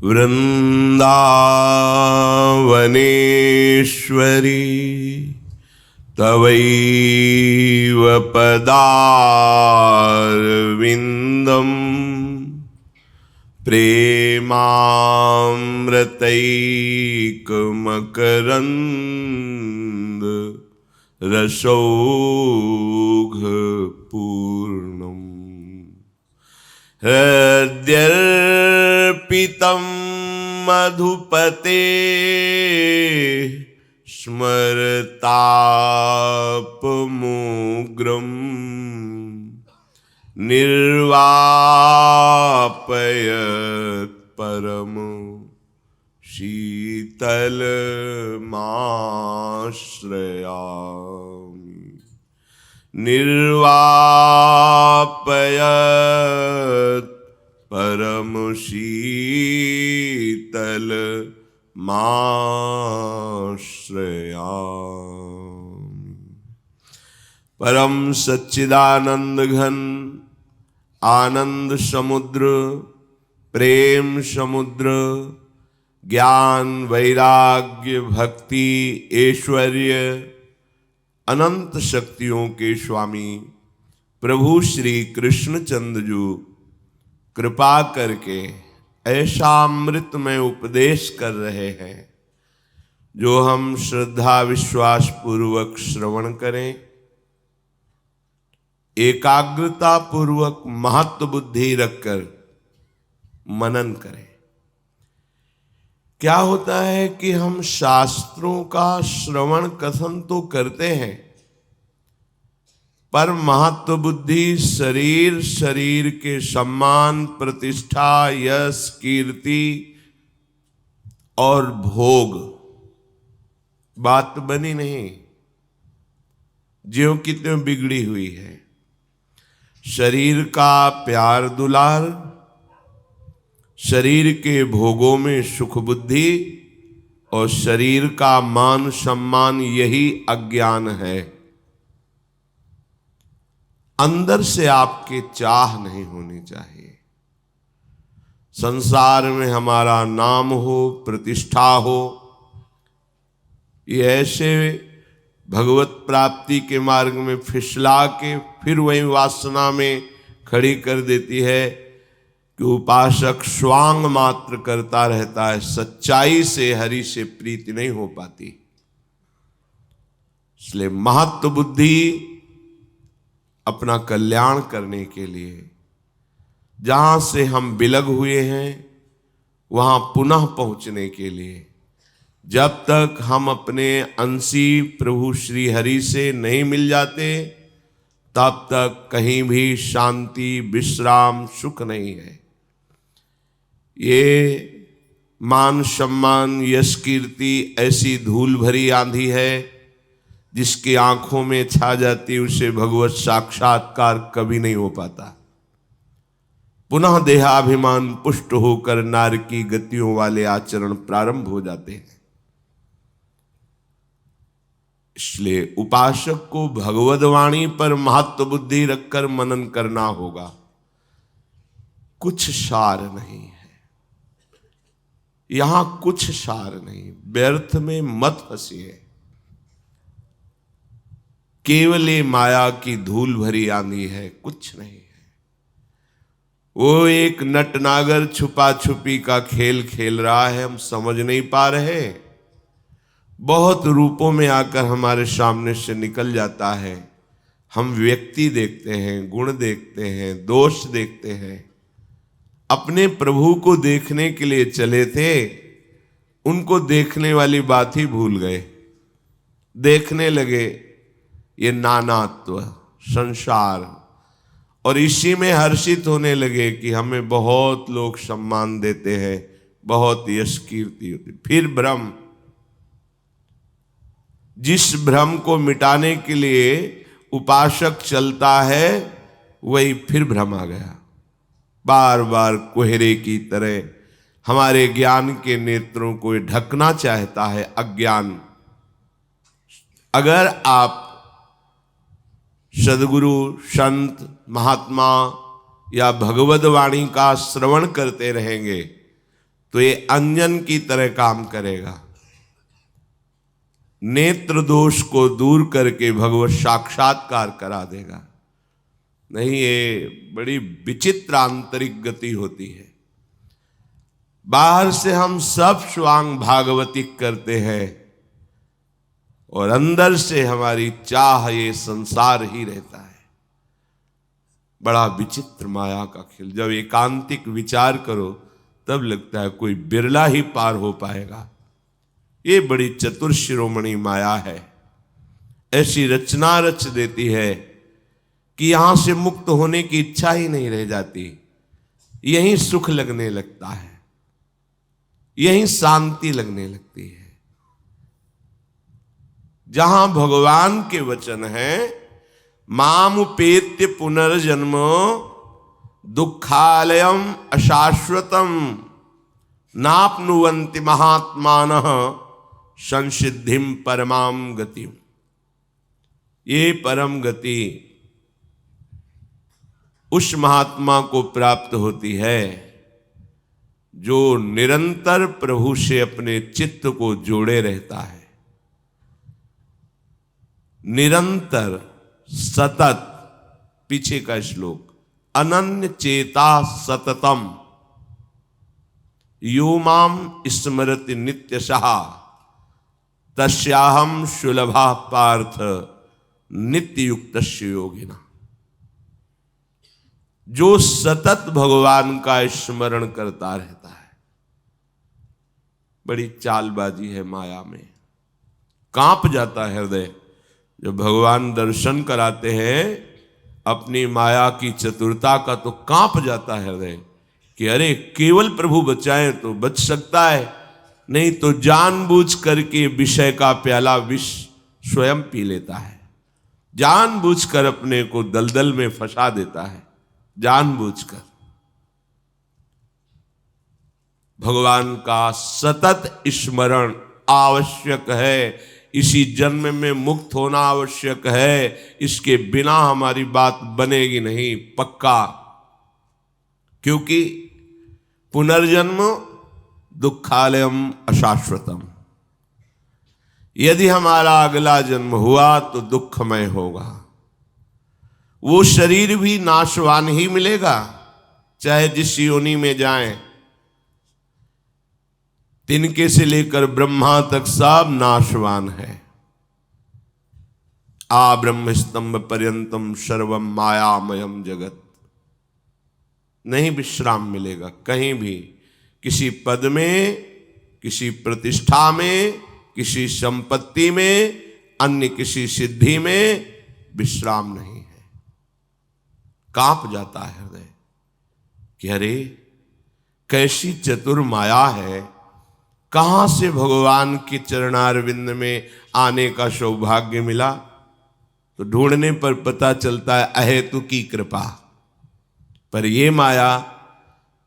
वृन्दावनेश्वरी तवैव पदारविन्दं प्रेमामृतैकमकरन्द रसौघपूर्णम् हृद्यर्पितं मधुपते स्मरतापमुग्रं निर्वापयत् परम शीतलमाश्रयामि निर्वापयत् परम शीतलमाश्रयामि। परम सच्चिदानंद घन आनंद समुद्र, प्रेम समुद्र, ज्ञान वैराग्य भक्ति ऐश्वर्य अनंत शक्तियों के स्वामी प्रभु श्री कृष्णचंद्र जी कृपा करके ऐसा अमृतमय उपदेश कर रहे हैं जो हम श्रद्धा विश्वास पूर्वक श्रवण करें, एकाग्रता पूर्वक महत्व बुद्धि रखकर मनन करें। क्या होता है कि हम शास्त्रों का श्रवण कथन तो करते हैं, पर महत्व बुद्धि शरीर के सम्मान प्रतिष्ठा यश कीर्ति और भोग बात बनी नहीं, ज्यों की त्यों बिगड़ी हुई है। शरीर का प्यार दुलार, शरीर के भोगों में सुख बुद्धि और शरीर का मान सम्मान, यही अज्ञान है। अंदर से आपके चाह नहीं होनी चाहिए। संसार में हमारा नाम हो, प्रतिष्ठा हो, ये ऐसे भगवत प्राप्ति के मार्ग में फिसला के फिर वही वासना में खड़ी कर देती है कि उपासक स्वांग मात्र करता रहता है, सच्चाई से हरि से प्रीति नहीं हो पाती। इसलिए महत्व बुद्धि अपना कल्याण करने के लिए जहां से हम बिलग हुए हैं वहां पुनः पहुंचने के लिए, जब तक हम अपने अंशी प्रभु श्री हरि से नहीं मिल जाते तब तक कहीं भी शांति विश्राम सुख नहीं है। ये मान सम्मान यश कीर्ति ऐसी धूल भरी आंधी है जिसकी आंखों में छा जाती, उसे भगवत साक्षात्कार कभी नहीं हो पाता। पुनः देहाभिमान पुष्ट होकर नार की गतियों वाले आचरण प्रारंभ हो जाते हैं। इसलिए उपासक को भगवद वाणी पर महत्व बुद्धि रखकर मनन करना होगा। कुछ सार नहीं है यहां, कुछ सार नहीं। व्यर्थ में मत फंसिए। केवल ये माया की धूल भरी आंधी है, कुछ नहीं है। वो एक नटनागर छुपा छुपी का खेल खेल रहा है, हम समझ नहीं पा रहे। बहुत रूपों में आकर हमारे सामने से निकल जाता है। हम व्यक्ति देखते हैं, गुण देखते हैं, दोष देखते हैं। अपने प्रभु को देखने के लिए चले थे, उनको देखने वाली बात ही भूल गए। देखने लगे ये नानात्व संसार, और इसी में हर्षित होने लगे कि हमें बहुत लोग सम्मान देते हैं, बहुत यश कीर्ति होती। फिर भ्रम, जिस भ्रम को मिटाने के लिए उपासक चलता है वही फिर भ्रम आ गया। बार बार कोहरे की तरह हमारे ज्ञान के नेत्रों को ढकना चाहता है अज्ञान। अगर आप सदगुरु संत महात्मा या भगवद वाणी का श्रवण करते रहेंगे तो ये अंजन की तरह काम करेगा। नेत्र दोष को दूर करके भगवत साक्षात्कार करा देगा। नहीं, ये बड़ी विचित्र आंतरिक गति होती है। बाहर से हम सब स्वांग भागवतिक करते हैं और अंदर से हमारी चाह ये संसार ही रहता है। बड़ा विचित्र माया का खेल। जब एकांतिक विचार करो तब लगता है कोई बिरला ही पार हो पाएगा। ये बड़ी चतुर शिरोमणि माया है। ऐसी रचना रच देती है कि यहां से मुक्त होने की इच्छा ही नहीं रह जाती। यहीं सुख लगने लगता है, यहीं शांति लगने लगती है। जहां भगवान के वचन है, मामुपेत्य पुनर्जन्म दुखालयम अशाश्वतम नाप्नुवन्ति महात्मानः संसिद्धिम परमाम गतिम। ये परम गति उस महात्मा को प्राप्त होती है जो निरंतर प्रभु से अपने चित्त को जोड़े रहता है। निरंतर, सतत। पीछे का श्लोक, अनन्य चेता सततम यो माम स्मरति नित्यशः तस्याहम सुलभा पार्थ नित्ययुक्तस्य योगिना। जो सतत भगवान का स्मरण करता रहता है। बड़ी चालबाजी है माया में। कांप जाता है हृदय जब भगवान दर्शन कराते हैं अपनी माया की चतुरता का, तो कांप जाता है हृदय कि अरे केवल प्रभु बचाएं तो बच सकता है, नहीं तो जानबूझ करके विषय का प्याला विष स्वयं पी लेता है। जानबूझकर अपने को दलदल में फंसा देता है, जानबूझकर। भगवान का सतत स्मरण आवश्यक है। इसी जन्म में मुक्त होना आवश्यक है। इसके बिना हमारी बात बनेगी नहीं, पक्का। क्योंकि पुनर्जन्म दुखालयम अशाश्वतम। यदि हमारा अगला जन्म हुआ तो दुखमय होगा। वो शरीर भी नाशवान ही मिलेगा, चाहे जिस योनि में जाएं। तिनके से लेकर ब्रह्मा तक सब नाशवान है। आ ब्रह्म स्तंभ पर्यंतम सर्वम मायामयम जगत। नहीं विश्राम मिलेगा कहीं भी। किसी पद में, किसी प्रतिष्ठा में, किसी संपत्ति में, अन्य किसी सिद्धि में विश्राम नहीं है। कांप जाता है हृदय कि अरे कैसी चतुर माया है। कहां से भगवान के चरणारविंद में आने का सौभाग्य मिला? तो ढूंढने पर पता चलता है अहेतु की कृपा। पर ये माया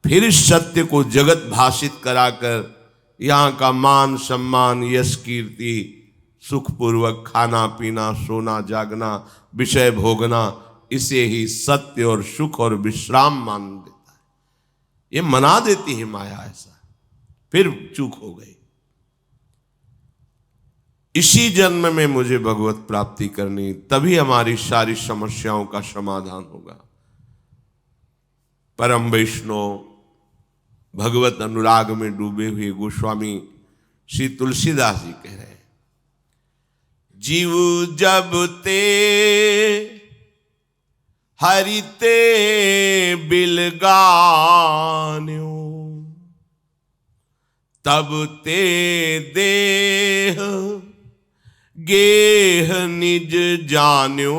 फिर सत्य को जगत भाषित कराकर यहां का मान सम्मान, यश कीर्ति, सुखपूर्वक खाना पीना, सोना जागना, विषय भोगना, इसे ही सत्य और सुख और विश्राम मान देता है। ये मना देती है माया। ऐसा फिर चूक हो गई। इसी जन्म में मुझे भगवत प्राप्ति करनी, तभी हमारी सारी समस्याओं का समाधान होगा। परम वैष्णव भगवत अनुराग में डूबे हुए गोस्वामी श्री तुलसीदास जी कह रहे हैं, जीव जब ते हरिते बिलगान्यो तब ते देह गेह निज जान्यो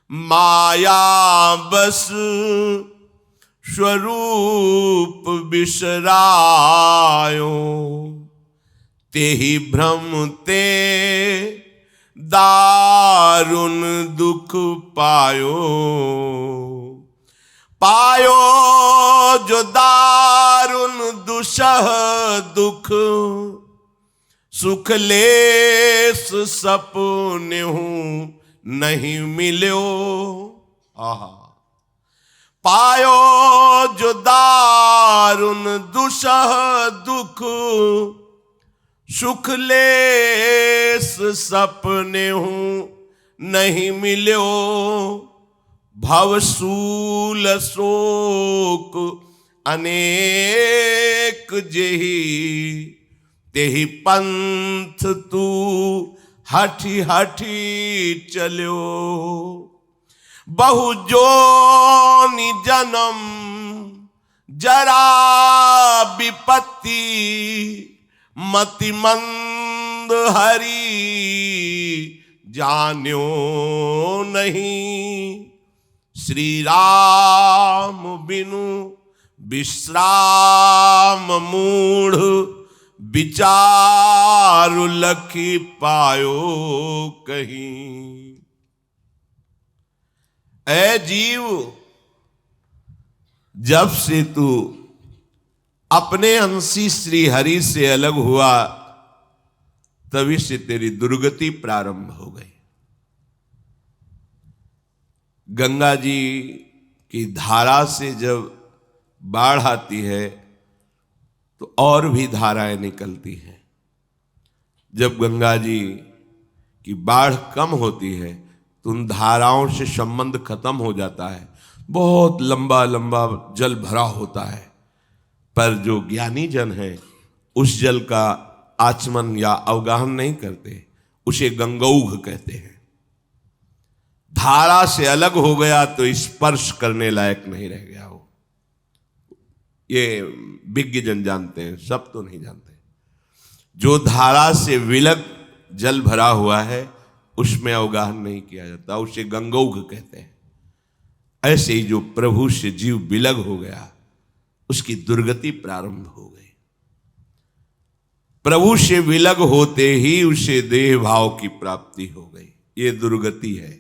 माया बस स्वरूप बिसरायो तेहि भ्रम ते दारुण दुख पायो पायो जो दारुण दुसह दुख सुख लेस सपने हूं नहीं मिलो। आहा पायो जो दारुन दुसह दुख, सुख लेस सपने हूं नहीं मिल्यो, भवसूल शोक अनेक जेही, तेहि पंथ तू हठी हठी चल्यो, बहु जोनि जन्म जरा विपत्ति, मति मंद हरि जान्यो नहीं, श्री राम बिनु विश्राम मूढ़, विचारु लखी पायो कहीं। ऐ जीव, जब से तू अपने अंशी श्री हरि से अलग हुआ, तभी से तेरी दुर्गति प्रारंभ हो गई। गंगा जी की धारा से जब बाढ़ आती है तो और भी धाराएं निकलती हैं। जब गंगा जी की बाढ़ कम होती है तो उन धाराओं से संबंध खत्म हो जाता है, बहुत लंबा लंबा जल भरा होता है, पर जो ज्ञानी जन है उस जल का आचमन या अवगाहन नहीं करते, उसे गंगौघ कहते हैं। धारा से अलग हो गया तो स्पर्श करने लायक नहीं रह गया हो। ये विज्ञ जन जानते हैं, सब तो नहीं जानते। जो धारा से विलग जल भरा हुआ है उसमें अवगाहन नहीं किया जाता, उसे गंगौघ कहते हैं। ऐसे ही जो प्रभु से जीव विलग हो गया उसकी दुर्गति प्रारंभ हो गई। प्रभु से विलग होते ही उसे देह भाव की प्राप्ति हो गई। ये दुर्गति है।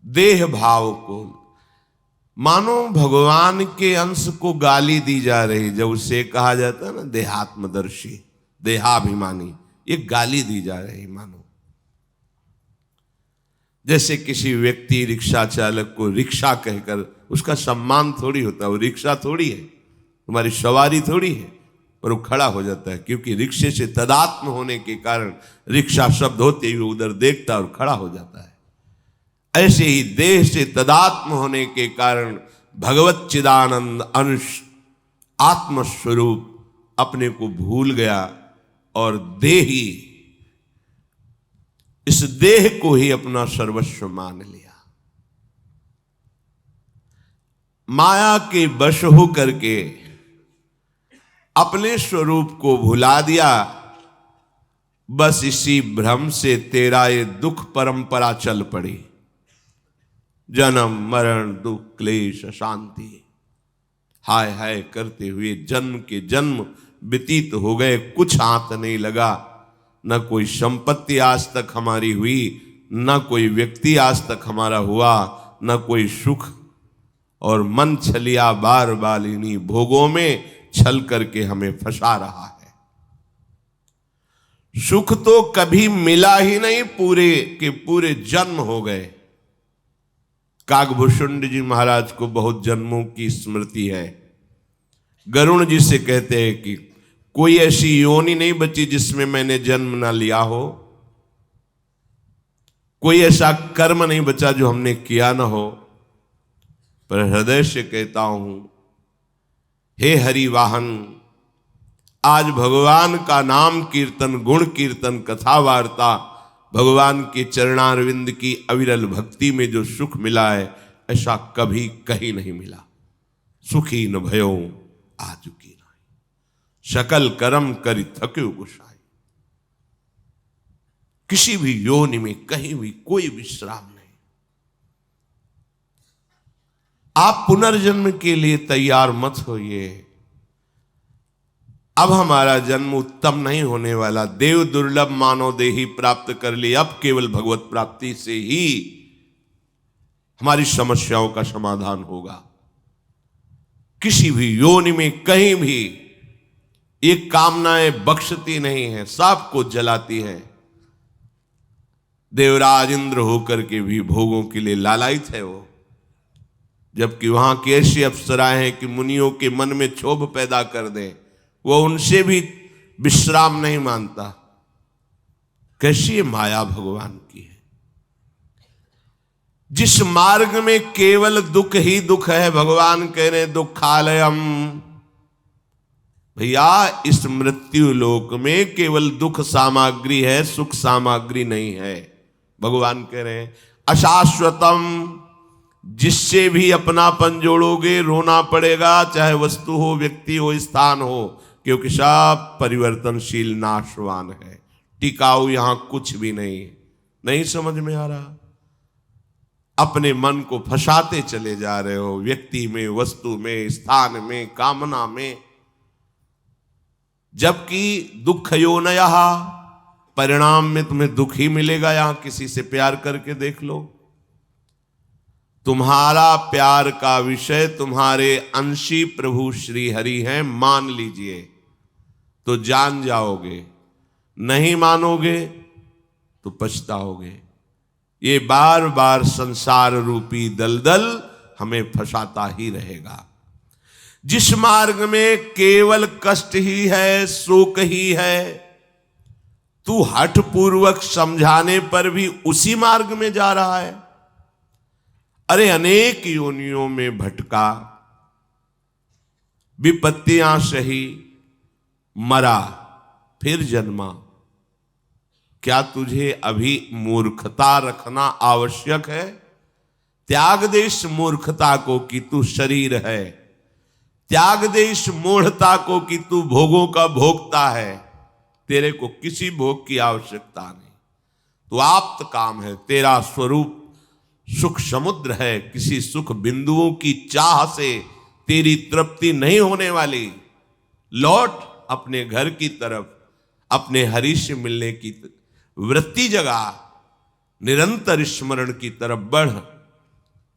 देह भाव को मानो भगवान के अंश को गाली दी जा रही। जब उसे कहा जाता है ना देहात्मदर्शी, देहाभिमानी, ये गाली दी जा रही मानो। जैसे किसी व्यक्ति रिक्शा चालक को रिक्शा कहकर उसका सम्मान थोड़ी होता है, वो रिक्शा थोड़ी है, तुम्हारी सवारी थोड़ी है, पर वो खड़ा हो जाता है क्योंकि रिक्शे से तदात्म होने के कारण रिक्शा शब्द होते ही उधर देखता और खड़ा हो जाता है। ऐसे ही देह से तदात्म होने के कारण भगवत चिदानंद अंश आत्मस्वरूप अपने को भूल गया और देही, इस देह को ही अपना सर्वस्व मान लिया। माया के वश हो करके अपने स्वरूप को भुला दिया। बस इसी भ्रम से तेरा ये दुख परंपरा चल पड़ी। जन्म मरण दुख क्लेश अशांति हाय हाय करते हुए जन्म के जन्म व्यतीत हो गए, कुछ हाथ नहीं लगा। न कोई संपत्ति आज तक हमारी हुई, न कोई व्यक्ति आज तक हमारा हुआ, न कोई सुख, और मन छलिया बार बालिनी भोगों में छल करके हमें फंसा रहा है। सुख तो कभी मिला ही नहीं, पूरे के पूरे जन्म हो गए। काकभूषुंड जी महाराज को बहुत जन्मों की स्मृति है। गरुण जी से कहते हैं कि कोई ऐसी योनि नहीं बची जिसमें मैंने जन्म ना लिया हो, कोई ऐसा कर्म नहीं बचा जो हमने किया ना हो। पर हृदय से कहता हूं, हे हरि वाहन, आज भगवान का नाम कीर्तन, गुण कीर्तन, कथा वार्ता, भगवान के चरणारविंद की अविरल भक्ति में जो सुख मिला है ऐसा कभी कहीं नहीं मिला। सुखी न भयो आजु की नाई, सकल कर्म करि थक्यो गुसाई। किसी भी योनि में कहीं भी कोई विश्राम नहीं। आप पुनर्जन्म के लिए तैयार मत होइए। अब हमारा जन्म उत्तम नहीं होने वाला। देव दुर्लभ मानव देही प्राप्त कर ली। अब केवल भगवत प्राप्ति से ही हमारी समस्याओं का समाधान होगा। किसी भी योनि में कहीं भी ये कामनाएं बख्शती नहीं है, सबको जलाती है। देवराज इंद्र होकर के भी भोगों के लिए लालायित है वो। जबकि वहां की ऐसी अप्सराएं हैं कि मुनियों के मन में क्षोभ पैदा कर दें, वो उनसे भी विश्राम नहीं मानता। कैसी माया भगवान की है। जिस मार्ग में केवल दुख ही दुख है, भगवान कह रहे दुखालयम, भैया इस मृत्यु लोक में केवल दुख सामग्री है, सुख सामग्री नहीं है। भगवान कह रहे हैं अशाश्वतम, जिससे भी अपनापन जोड़ोगे रोना पड़ेगा, चाहे वस्तु हो, व्यक्ति हो, स्थान हो, क्योंकि सब परिवर्तनशील नाशवान है। टिकाऊ यहां कुछ भी नहीं समझ में आ रहा। अपने मन को फंसाते चले जा रहे हो, व्यक्ति में, वस्तु में, स्थान में, कामना में, जबकि दुखयोनयः, परिणाम में तुम्हें दुख ही मिलेगा। यहां किसी से प्यार करके देख लो, तुम्हारा प्यार का विषय तुम्हारे अंशी प्रभु श्री हरि हैं, मान लीजिए तो जान जाओगे, नहीं मानोगे तो पछताओगे। ये बार बार संसार रूपी दलदल हमें फंसाता ही रहेगा। जिस मार्ग में केवल कष्ट ही है, शोक ही है, तू हठ पूर्वक समझाने पर भी उसी मार्ग में जा रहा है। अरे अनेक योनियों में भटका, विपत्तियां सही, मरा, फिर जन्मा। क्या तुझे अभी मूर्खता रखना आवश्यक है? त्याग दे इस मूर्खता को कि तू शरीर है, त्याग दे इस मूढ़ता को कि तू भोगों का भोगता है। तेरे को किसी भोग की आवश्यकता नहीं, तू आप्त काम है। तेरा स्वरूप सुख समुद्र है, किसी सुख बिंदुओं की चाह से तेरी तृप्ति नहीं होने वाली। लौट अपने घर की तरफ, अपने हरि से मिलने की वृत्ति जगा, निरंतर स्मरण की तरफ बढ़।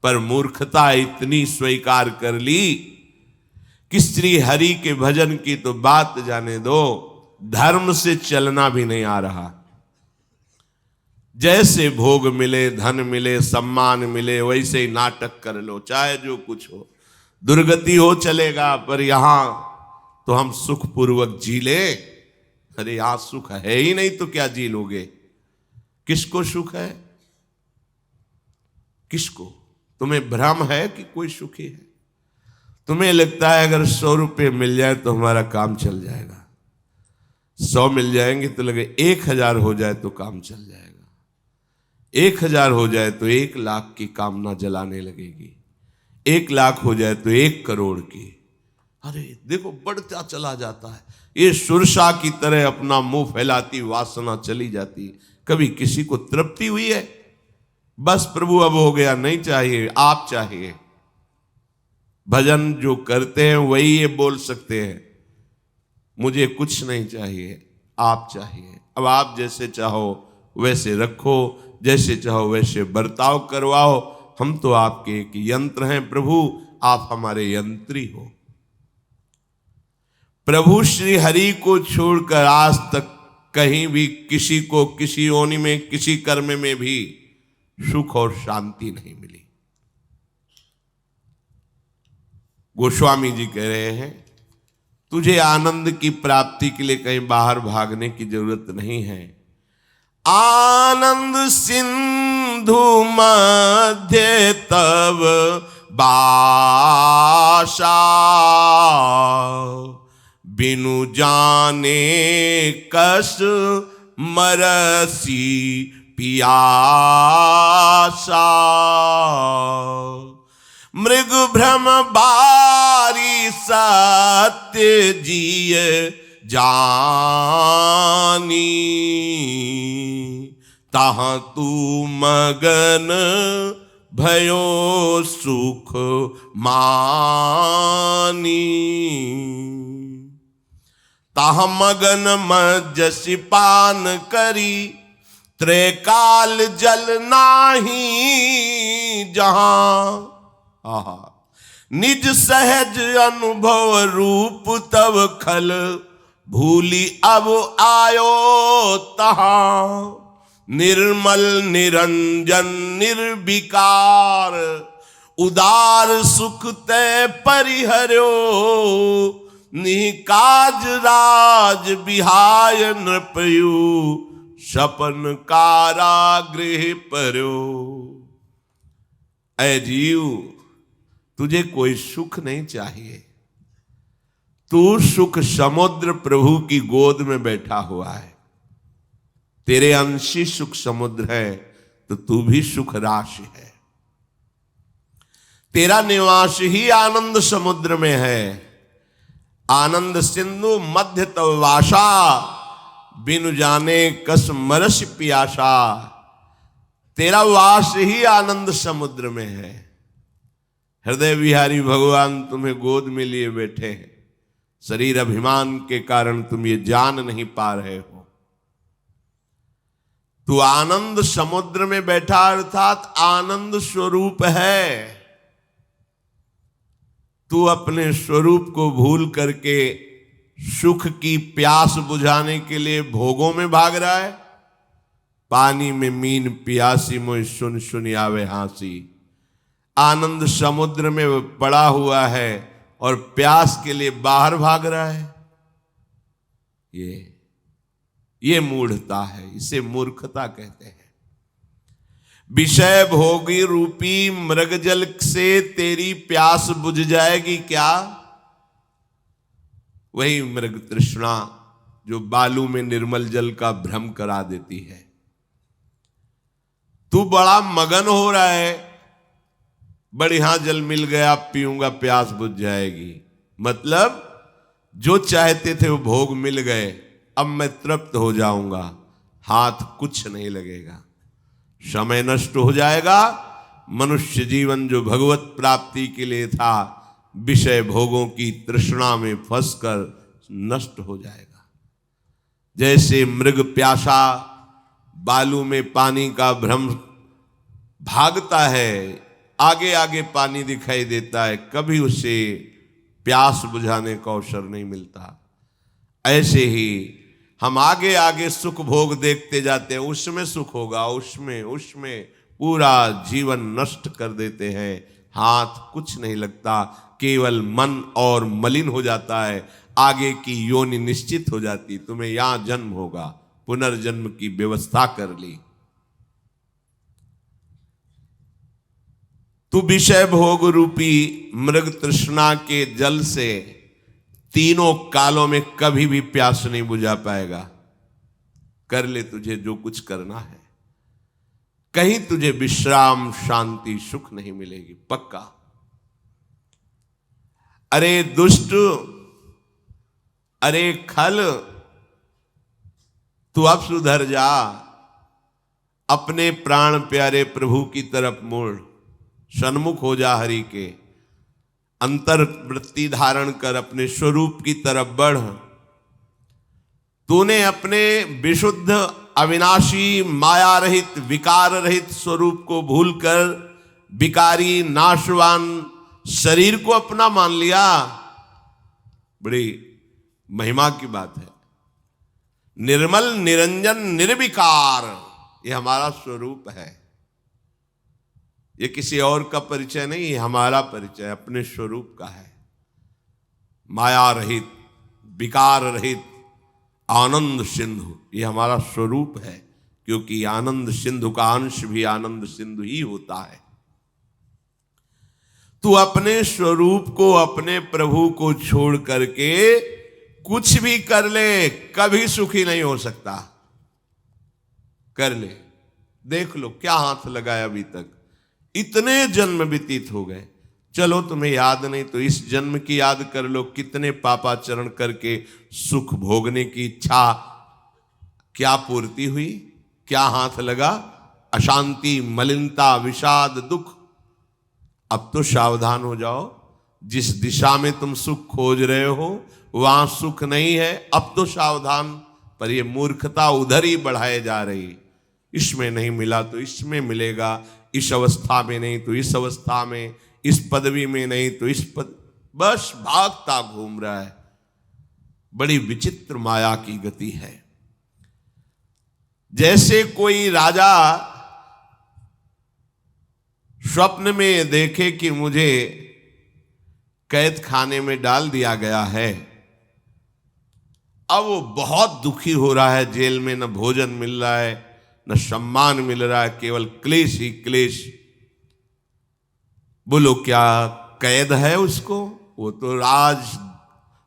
पर मूर्खता इतनी स्वीकार कर ली कि श्री हरि के भजन की तो बात जाने दो, धर्म से चलना भी नहीं आ रहा। जैसे भोग मिले, धन मिले, सम्मान मिले, वैसे ही नाटक कर लो, चाहे जो कुछ हो, दुर्गति हो चलेगा, पर यहां तो हम सुख पूर्वक जी ले। अरे यहां सुख है ही नहीं तो क्या जी लोगे? किसको सुख है? किसको? तुम्हें भ्रम है कि कोई सुखी है? तुम्हें लगता है अगर 100 रुपये मिल जाए तो हमारा काम चल जाएगा, 100 मिल जाएंगे तो लगे 1000 हो जाए तो काम चल जाएगा, 1000 हो जाए तो 1 लाख की कामना जलाने लगेगी, 1 लाख हो जाए तो 1 करोड़ की। अरे देखो बढ़ता चला जाता है। ये सुरसा की तरह अपना मुंह फैलाती वासना चली जाती। कभी किसी को तृप्ति हुई है? बस प्रभु अब हो गया, नहीं चाहिए, आप चाहिए। भजन जो करते हैं वही ये बोल सकते हैं, मुझे कुछ नहीं चाहिए, आप चाहिए। अब आप जैसे चाहो वैसे रखो, जैसे चाहो वैसे बर्ताव करवाओ। हम तो आपके एक यंत्र हैं प्रभु, आप हमारे यंत्री हो। प्रभु श्री हरि को छोड़कर आज तक कहीं भी किसी को किसी योनि में, किसी कर्म में भी सुख और शांति नहीं मिली। गोस्वामी जी कह रहे हैं तुझे आनंद की प्राप्ति के लिए कहीं बाहर भागने की जरूरत नहीं है। आनंद सिंधु मध्य तब बासा, बिनु जाने कस मरसी पियासा। मृग भ्रम बारी सत्य जिय जानी, तहाँ तू मगन भयो सुख मानी। तह मगन मजसि पान करी, त्रैकाल जल नाही जहां। आहा निज सहज अनुभव रूप तब खल, भूली अब आयो तहां। निर्मल निरंजन निर्विकार, उदार सुख तय परिहर्यो, निकाज राज बिहाय नृपयु, सपन कारागृह पर्यो। ऐ जीव, तुझे कोई सुख नहीं चाहिए। तू सुख समुद्र प्रभु की गोद में बैठा हुआ है। तेरे अंशी सुख समुद्र है तो तू भी सुख राशि है। तेरा निवास ही आनंद समुद्र में है। आनंद सिंधु मध्य तव वासा, बिनु जाने कस मरस पियासा। तेरा वास ही आनंद समुद्र में है। हृदय विहारी भगवान तुम्हें गोद में लिए बैठे हैं। शरीर अभिमान के कारण तुम ये जान नहीं पा रहे हो। तू आनंद समुद्र में बैठा अर्थात आनंद स्वरूप है। तू अपने स्वरूप को भूल करके सुख की प्यास बुझाने के लिए भोगों में भाग रहा है। पानी में मीन पियासी मोय सुन सुन आवे हासी। आनंद समुद्र में पड़ा हुआ है और प्यास के लिए बाहर भाग रहा है। ये मूढ़ता है, इसे मूर्खता कहते हैं। विषय भोगी रूपी मृगजल से तेरी प्यास बुझ जाएगी क्या? वही मृग तृष्णा जो बालू में निर्मल जल का भ्रम करा देती है। तू बड़ा मगन हो रहा है, बढ़िया जल मिल गया, पीऊंगा प्यास बुझ जाएगी। मतलब जो चाहते थे वो भोग मिल गए, अब मैं तृप्त हो जाऊंगा, हाथ कुछ नहीं लगेगा, समय नष्ट हो जाएगा। मनुष्य जीवन जो भगवत प्राप्ति के लिए था, विषय भोगों की तृष्णा में फंसकर नष्ट हो जाएगा। जैसे मृग प्यासा बालू में पानी का भ्रम भागता है, आगे आगे पानी दिखाई देता है, कभी उसे प्यास बुझाने का अवसर नहीं मिलता। ऐसे ही हम आगे आगे सुख भोग देखते जाते हैं, उसमें सुख होगा, उसमें पूरा जीवन नष्ट कर देते हैं। हाथ कुछ नहीं लगता, केवल मन और मलिन हो जाता है। आगे की योनि निश्चित हो जाती, तुम्हें यहां जन्म होगा, पुनर्जन्म की व्यवस्था कर ली। तू विषय भोग रूपी मृग तृष्णा के जल से तीनों कालों में कभी भी प्यास नहीं बुझा पाएगा। कर ले तुझे जो कुछ करना है, कहीं तुझे विश्राम शांति सुख नहीं मिलेगी, पक्का। अरे दुष्ट, अरे खल, तू अब सुधर जा। अपने प्राण प्यारे प्रभु की तरफ मुड़, सन्मुख हो जा हरि के। अंतर वृत्ति धारण कर अपने स्वरूप की तरफ बढ़। तूने अपने विशुद्ध अविनाशी माया रहित विकार रहित स्वरूप को भूलकर विकारी नाशवान शरीर को अपना मान लिया। बड़ी महिमा की बात है। निर्मल निरंजन निर्विकार, ये हमारा स्वरूप है। ये किसी और का परिचय नहीं, ये हमारा परिचय अपने स्वरूप का है। माया रहित विकार रहित आनंद सिंधु, ये हमारा स्वरूप है। क्योंकि आनंद सिंधु का अंश भी आनंद सिंधु ही होता है। तू अपने स्वरूप को, अपने प्रभु को छोड़ करके कुछ भी कर ले, कभी सुखी नहीं हो सकता। कर ले, देख लो क्या हाथ लगाया अभी तक। इतने जन्म व्यतीत हो गए, चलो तुम्हें याद नहीं तो इस जन्म की याद कर लो। कितने पापाचरण करके सुख भोगने की इच्छा क्या पूर्ति हुई, क्या हाथ लगा? अशांति, मलिनता, विषाद, दुख। अब तो सावधान हो जाओ। जिस दिशा में तुम सुख खोज रहे हो वहां सुख नहीं है। अब तो सावधान, पर ये मूर्खता उधर ही बढ़ाए जा रही। इसमें नहीं मिला तो इसमें मिलेगा, इस अवस्था में नहीं तो इस अवस्था में, इस पदवी में नहीं तो इस पद, बस भागता घूम रहा है। बड़ी विचित्र माया की गति है। जैसे कोई राजा स्वप्न में ये देखे कि मुझे कैद खाने में डाल दिया गया है। अब वो बहुत दुखी हो रहा है, जेल में न भोजन मिल रहा है न सम्मान मिल रहा है, केवल क्लेश ही क्लेश। बोलो क्या कैद है उसको? वो तो राज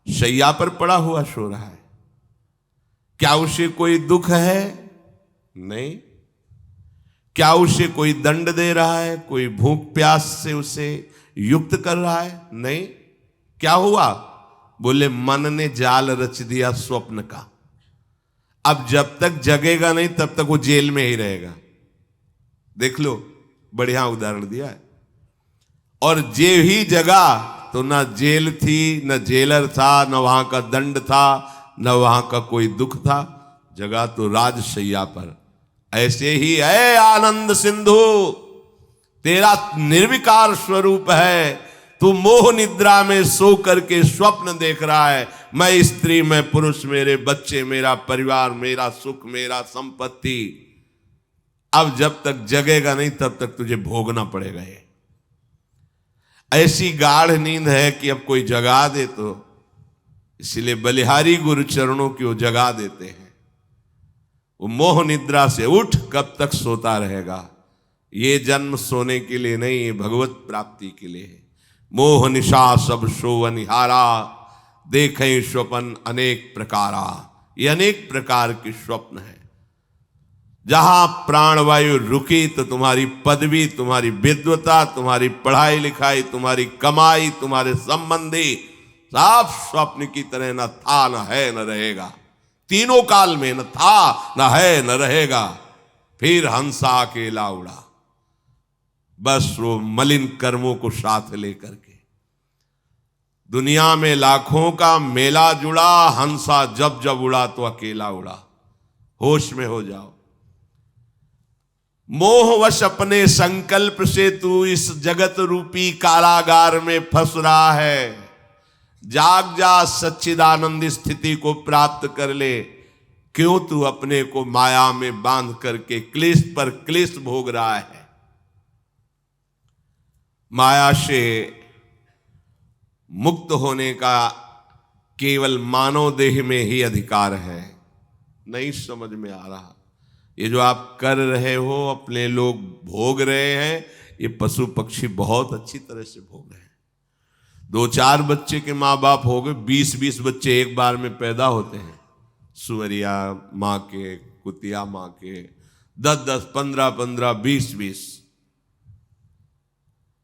शैया पर पड़ा हुआ सो रहा है। क्या उसे कोई दुख है? नहीं। क्या उसे कोई दंड दे रहा है? कोई भूख प्यास से उसे युक्त कर रहा है? नहीं। क्या हुआ? बोले मन ने जाल रच दिया स्वप्न का। अब जब तक जगेगा नहीं तब तक वो जेल में ही रहेगा। देख लो, बढ़िया उदाहरण दिया है। और जे ही जगा तो ना जेल थी, न जेलर था, न वहां का दंड था, न वहां का कोई दुख था। जगा तो राजशैया पर। ऐसे ही है आनंद सिंधु, तेरा निर्विकार स्वरूप है। तू मोह निद्रा में सो करके स्वप्न देख रहा है, मैं स्त्री, मैं पुरुष, मेरे बच्चे, मेरा परिवार, मेरा सुख, मेरा संपत्ति। अब जब तक जगेगा नहीं तब तक तुझे भोगना पड़ेगा। ये ऐसी गाढ़ नींद है कि अब कोई जगा दे तो, इसलिए बलिहारी गुरु चरणों की वो जगा देते हैं। वो मोह निद्रा से उठ, कब तक सोता रहेगा? ये जन्म सोने के लिए नहीं, ये भगवत प्राप्ति के लिए है। मोह निशा सब सोवनिहारा, देखें स्वप्न अनेक प्रकारा। ये अनेक प्रकार के स्वप्न है। जहां प्राणवायु रुकी तो तुम्हारी पदवी, तुम्हारी विद्वता, तुम्हारी पढ़ाई लिखाई, तुम्हारी कमाई, तुम्हारे संबंधी साफ स्वप्न की तरह न था, न है, न रहेगा। तीनों काल में न था, न है, न रहेगा। फिर हंसा अकेला उड़ा, बस वो मलिन कर्मों को साथ लेकर के। दुनिया में लाखों का मेला जुड़ा, हंसा जब जब उड़ा तो अकेला उड़ा। होश में हो जाओ। मोहवश अपने संकल्प से तू इस जगत रूपी कारागार में फंस रहा है। जाग जा, सच्चिदानंद स्थिति को प्राप्त कर ले। क्यों तू अपने को माया में बांध करके क्लेश पर क्लेश भोग रहा है? माया से मुक्त होने का केवल मानव देह में ही अधिकार है। नहीं समझ में आ रहा? ये जो आप कर रहे हो, अपने लोग भोग रहे हैं, ये पशु पक्षी बहुत अच्छी तरह से भोग रहे हैं। 2-4 बच्चे के माँ बाप हो गए, 20-20 बच्चे एक बार में पैदा होते हैं। सुअरिया माँ के, कुतिया माँ के, 10-10, 15-15, 20-20।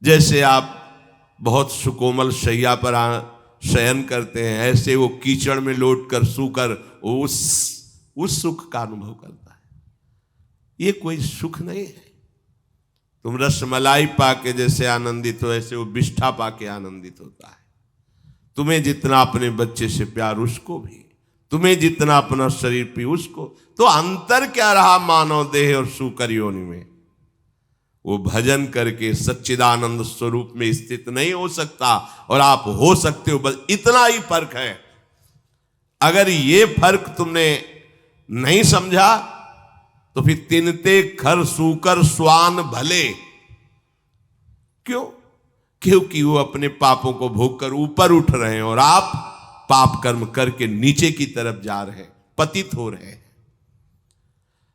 जैसे आप बहुत सुकोमल शैया पर शयन करते हैं, ऐसे वो कीचड़ में लौट कर सूकर उस सुख का अनुभव करता है। ये कोई सुख नहीं है। तुम रसमलाई पाके जैसे आनंदित हो, ऐसे वो बिष्ठा पाके आनंदित होता है। तुम्हें जितना अपने बच्चे से प्यार, उसको भी। तुम्हें जितना अपना शरीर पी, उसको। तो अंतर क्या रहा मानव देह और सूकर योनि में? वो भजन करके सच्चिदानंद स्वरूप में स्थित नहीं हो सकता, और आप हो सकते हो। बस इतना ही फर्क है। अगर ये फर्क तुमने नहीं समझा तो फिर तिनते खर सूकर स्वान भले। क्यों? क्योंकि वो अपने पापों को भोग कर ऊपर उठ रहे हैं, और आप पाप कर्म करके नीचे की तरफ जा रहे हैं, पतित हो रहे हैं।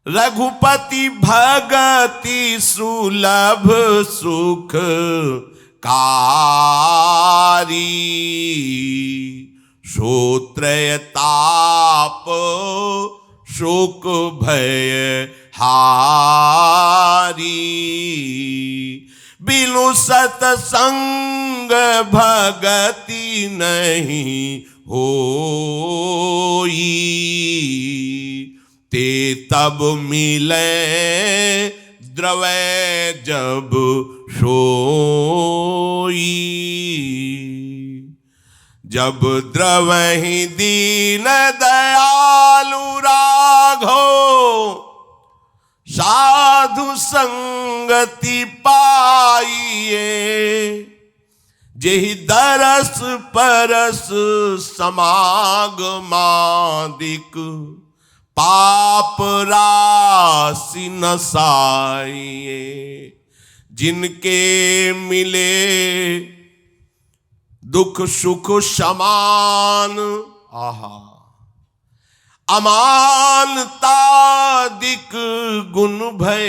रघुपति भगति सुलभ सुख कारी, श्रोत्रय ताप शोक भय हारी। बिनु सतसंग भगति नहीं होई, ते तब मिले द्रवै जब सोई। जब द्रवहि दीन दयालु राघो, साधु संगति पाइए। जेहि दरस परस समागमादिक, पाप राशि नसाइए। जिनके मिले दुख सुख समान, आहा, अमानतादिक गुण भय,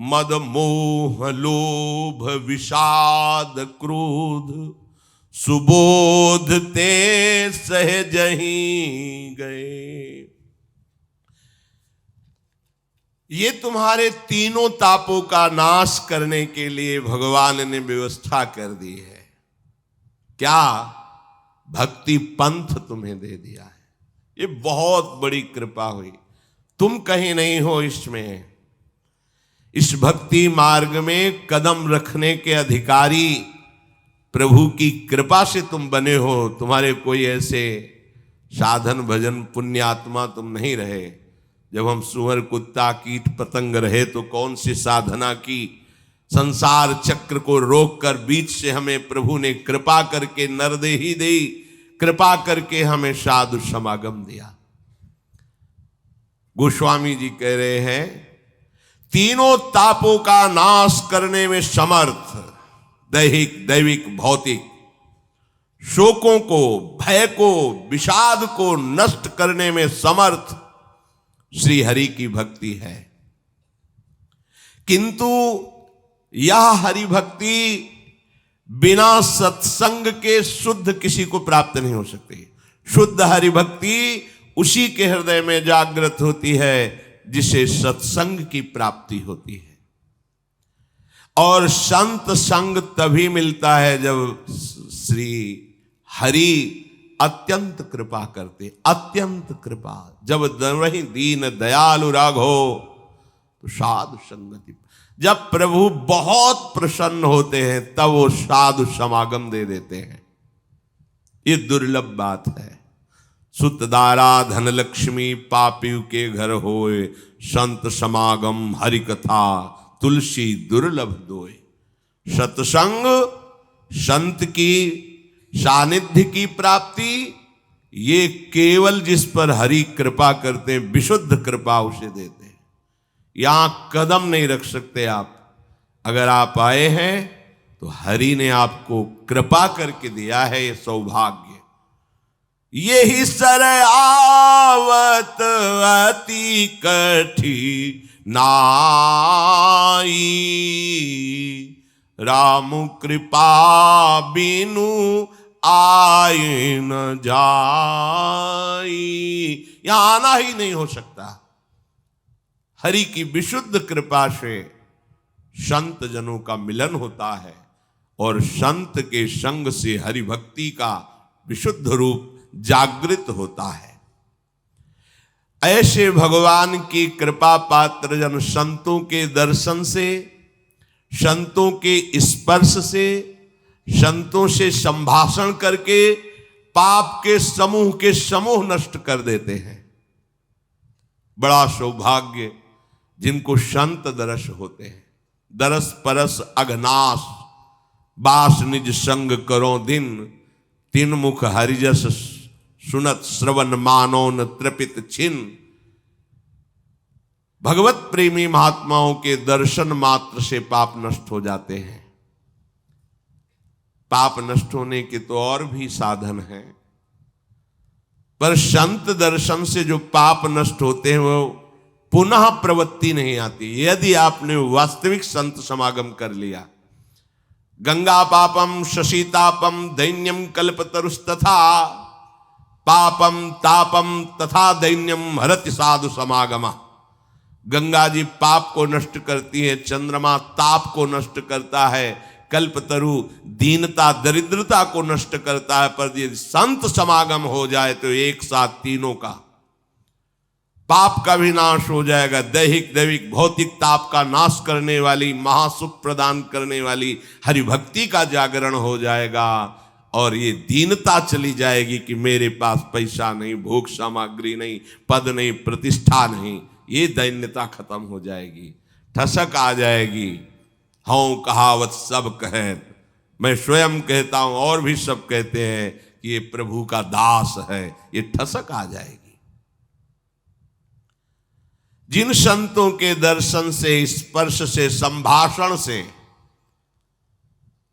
मद मोह लोभ विषाद क्रोध, सुबोध ते सहजहि गए। ये तुम्हारे तीनों तापों का नाश करने के लिए भगवान ने व्यवस्था कर दी है। क्या? भक्ति पंथ तुम्हें दे दिया है। ये बहुत बड़ी कृपा हुई। तुम कहीं नहीं हो इसमें। इस भक्ति मार्ग में कदम रखने के अधिकारी प्रभु की कृपा से तुम बने हो। तुम्हारे कोई ऐसे साधन भजन पुण्यात्मा तुम नहीं रहे। जब हम सुअर कुत्ता कीट पतंग रहे तो कौन सी साधना की, संसार चक्र को रोककर बीच से हमें प्रभु ने कृपा करके नरदेही दी, कृपा करके हमें साधु समागम दिया। गोस्वामी जी कह रहे हैं तीनों तापों का नाश करने में समर्थ, दैहिक दैविक भौतिक, शोकों को, भय को, विषाद को नष्ट करने में समर्थ श्री हरि की भक्ति है। किंतु यह हरि भक्ति बिना सत्संग के शुद्ध किसी को प्राप्त नहीं हो सकती। शुद्ध हरि भक्ति उसी के हृदय में जागृत होती है जिसे सत्संग की प्राप्ति होती है। और संत संग तभी मिलता है जब श्री हरि अत्यंत कृपा करते, अत्यंत कृपा। जब वही दीन दयालु राघो तो साधु संगति। जब प्रभु बहुत प्रसन्न होते हैं तब वो साधु समागम दे देते हैं। ये दुर्लभ बात है। सुतदारा धन लक्ष्मी पापी के घर होए, संत समागम हरि कथा तुलसी दुर्लभ दोए। सत्संग, संत की सानिध्य की प्राप्ति, ये केवल जिस पर हरि कृपा करते हैं, विशुद्ध कृपा उसे देते हैं। यहां कदम नहीं रख सकते आप। अगर आप आए हैं तो हरि ने आपको कृपा करके दिया है ये सौभाग्य। ये ही सर आवत अति कठिनाई, राम कृपा बिनु आए न जाई। यहां आना ही नहीं हो सकता। हरि की विशुद्ध कृपा से संत जनों का मिलन होता है और संत के संग से हरि भक्ति का विशुद्ध रूप जागृत होता है। ऐसे भगवान की कृपा पात्र जन संतों के दर्शन से, संतों के स्पर्श से, संतों से संभाषण करके पाप के समूह नष्ट कर देते हैं। बड़ा सौभाग्य जिनको संत दरस होते हैं। दरस परस अघनाश, बास निज संग करो दिन, तीन मुख हरिजस सुनत श्रवण मानो न तृपित छिन। भगवत प्रेमी महात्माओं के दर्शन मात्र से पाप नष्ट हो जाते हैं। पाप नष्ट होने के तो और भी साधन हैं, पर संत दर्शन से जो पाप नष्ट होते हैं वो पुनः प्रवृत्ति नहीं आती। यदि आपने वास्तविक संत समागम कर लिया। गंगा पापम शशीतापम दैन्यम कल्पतरुस्तथा, पापम तापम तथा दैन्यम हरति साधु समागम। गंगा जी पाप को नष्ट करती है, चंद्रमा ताप को नष्ट करता है, कल्पतरु दीनता दरिद्रता को नष्ट करता है। पर यदि संत समागम हो जाए तो एक साथ तीनों का, पाप का भी नाश हो जाएगा। दैहिक दैविक भौतिक ताप का नाश करने वाली, महासुख प्रदान करने वाली हरि भक्ति का जागरण हो जाएगा। और ये दीनता चली जाएगी कि मेरे पास पैसा नहीं, भोग सामग्री नहीं, पद नहीं, प्रतिष्ठा नहीं। ये दैन्यता खत्म हो जाएगी, ठसक आ जाएगी। हाँ कहावत सब कहे, मैं स्वयं कहता हूं और भी सब कहते हैं कि ये प्रभु का दास है। ये ठसक आ जाएगी। जिन संतों के दर्शन से, स्पर्श से, संभाषण से,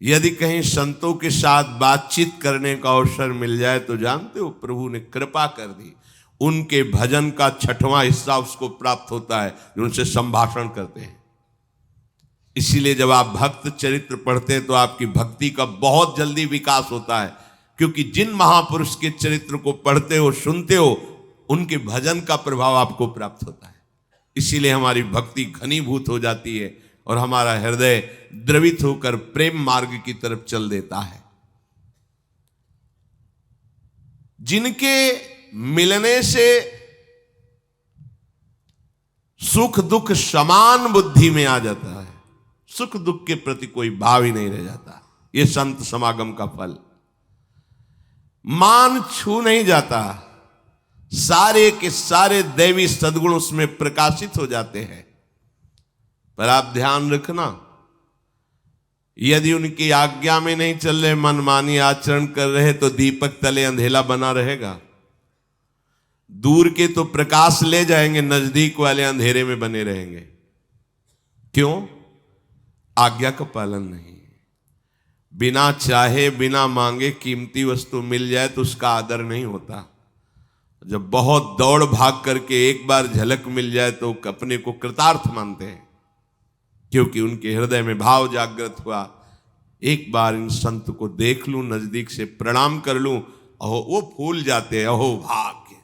यदि कहीं संतों के साथ बातचीत करने का अवसर मिल जाए तो जानते हो प्रभु ने कृपा कर दी, उनके भजन का 6वां हिस्सा उसको प्राप्त होता है जो उनसे संभाषण करते हैं। इसीलिए जब आप भक्त चरित्र पढ़ते हैं तो आपकी भक्ति का बहुत जल्दी विकास होता है, क्योंकि जिन महापुरुष के चरित्र को पढ़ते हो, सुनते हो, उनके भजन का प्रभाव आपको प्राप्त होता है। इसीलिए हमारी भक्ति घनीभूत हो जाती है और हमारा हृदय द्रवित होकर प्रेम मार्ग की तरफ चल देता है। जिनके मिलने से सुख दुख समान बुद्धि में आ जाता है, सुख दुख के प्रति कोई भाव ही नहीं रह जाता, ये संत समागम का फल। मान छू नहीं जाता, सारे के सारे दैवी सद्गुण उसमें प्रकाशित हो जाते हैं। पर आप ध्यान रखना, यदि उनकी आज्ञा में नहीं चल रहे, मनमानी आचरण कर रहे, तो दीपक तले अंधेला बना रहेगा। दूर के तो प्रकाश ले जाएंगे, नजदीक वाले अंधेरे में बने रहेंगे। क्यों? आज्ञा का पालन नहीं। बिना चाहे, बिना मांगे कीमती वस्तु मिल जाए तो उसका आदर नहीं होता। जब बहुत दौड़ भाग करके एक बार झलक मिल जाए तो अपने को कृतार्थ मानते हैं, क्योंकि उनके हृदय में भाव जागृत हुआ, एक बार इन संत को देख लूं, नजदीक से प्रणाम कर लूं, अहो वो फूल जाते हैं, अहो भाग्य।